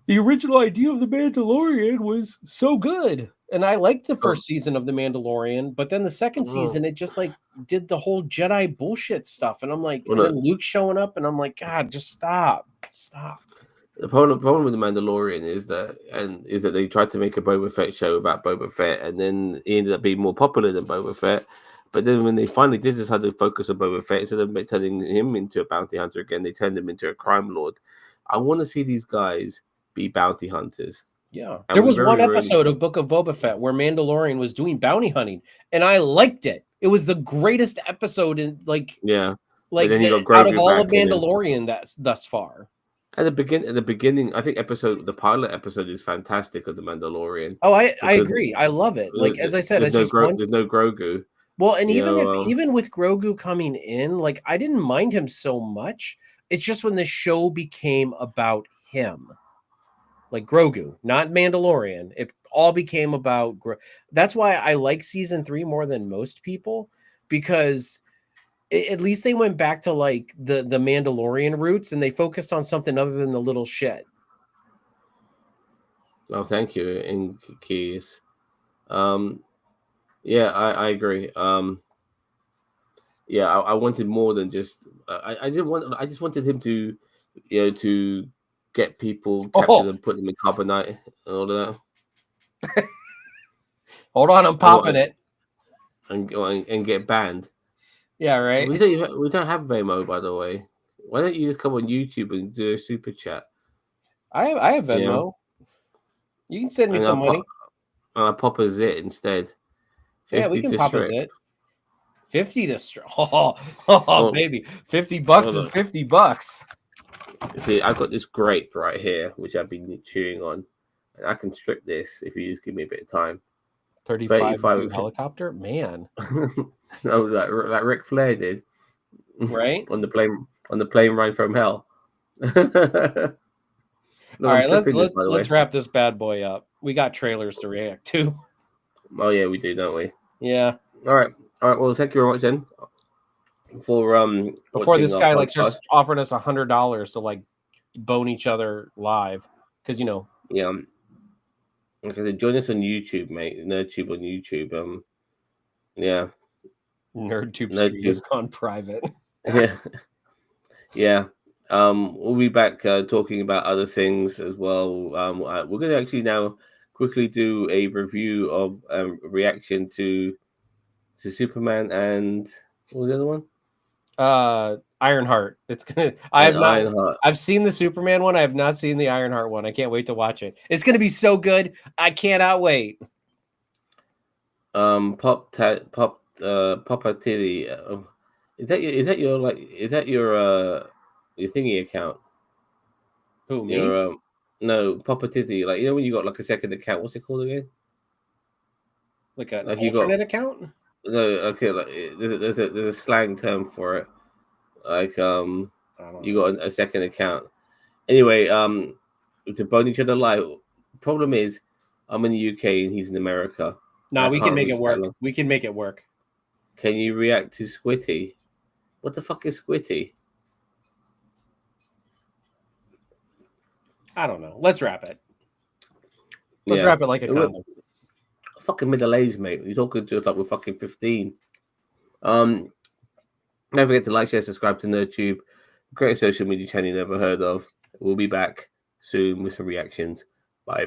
the original idea of the Mandalorian was so good. And I liked the Oh, first season of the Mandalorian, but then the second oh. season, it just, like, did the whole Jedi bullshit stuff. And I'm like, Well, and then look, Luke showing up, and I'm like, God, just stop. the problem with the Mandalorian is that they tried to make a Boba Fett show about Boba Fett, and then he ended up being more popular than Boba Fett. But then when they finally did decide to focus on Boba Fett, instead of turning him into a bounty hunter again, they turned him into a crime lord. I want to see these guys be bounty hunters, Yeah. and There we was one very rarely. episode of Book of Boba Fett where Mandalorian was doing bounty hunting, and I liked it. It was the greatest episode in, Yeah, but then he the got out of Grogu all of back, and then Mandalorian that's thus far. at the beginning, I think the pilot episode is fantastic of the Mandalorian Oh, I because agree. I love it. Like, as I said, there's it's just there's once. no Grogu, Well, and you know. even with Grogu coming in, like, I didn't mind him so much. It's just when the show became about him, like Grogu, not Mandalorian. It all became about That's why I like season 3 more than most people, because at least they went back to, like, the Mandalorian roots, and they focused on something other than the little shit. Oh, thank you, in Keys. Um, yeah, I agree. Yeah, I wanted more than just. I didn't want. I just wanted him to, to get people, capture Oh, them, put them in carbonite, and all of hold on, I'm that, popping it. and get banned. Yeah, right. We don't have Vemo, by the way. Why don't you just come on YouTube and do a super chat? I have You know, Venmo. You can send me and some money. I'll pop a zit instead. Yeah, we 50 can to pop a strip. zit. 50 to oh, Oh, baby. $50 hold is on. $50. See, I've got this grape right here, which I've been chewing on. And I can strip this if you just give me a bit of time. 35 35 view helicopter, man. No, like Ric Flair did Right? on the plane ride from hell. Look, All I'm right, stripping this, by the way. let's wrap this bad boy up. We got trailers to react to. Oh yeah, we do, don't we? Yeah. All right. Well, thank you very much then for Before watching this our guy, like, podcast. starts offering us $100 to, like, bone each other live, because Yeah. Like I said, join us on YouTube, mate. NerdTube on YouTube. Yeah, NerdTube stream has NerdTube. gone private. Yeah, yeah. We'll be back talking about other things as well. We're going to actually now quickly do a review of reaction to Superman and what was the other one? Ironheart. It's gonna. I And have not. Ironheart. I've seen the Superman one. I have not seen the Ironheart one. I can't wait to watch it. It's gonna be so good. I cannot wait. Papa Titty. Is that your thingy account? Who, me? Your no Papa Titty. Like when you got like a second account. What's it called again? Like an Like you got alternate account? no. Okay, like there's a slang term for it. Like I don't you know. got a second account. Anyway, to bone each other alive. Problem is, I'm in the UK and he's in America. No, I we can can't make it reach that work. long. We can make it work. Can you react to Squitty? What the fuck is Squitty? I don't know. Let's wrap it. Let's Yeah, wrap it like a condom. fucking middle aged, mate. You're talking to us like we're fucking 15. Don't forget to like, share, subscribe to NerdTube, great social media channel you never heard of. We'll be back soon with some reactions. Bye bye.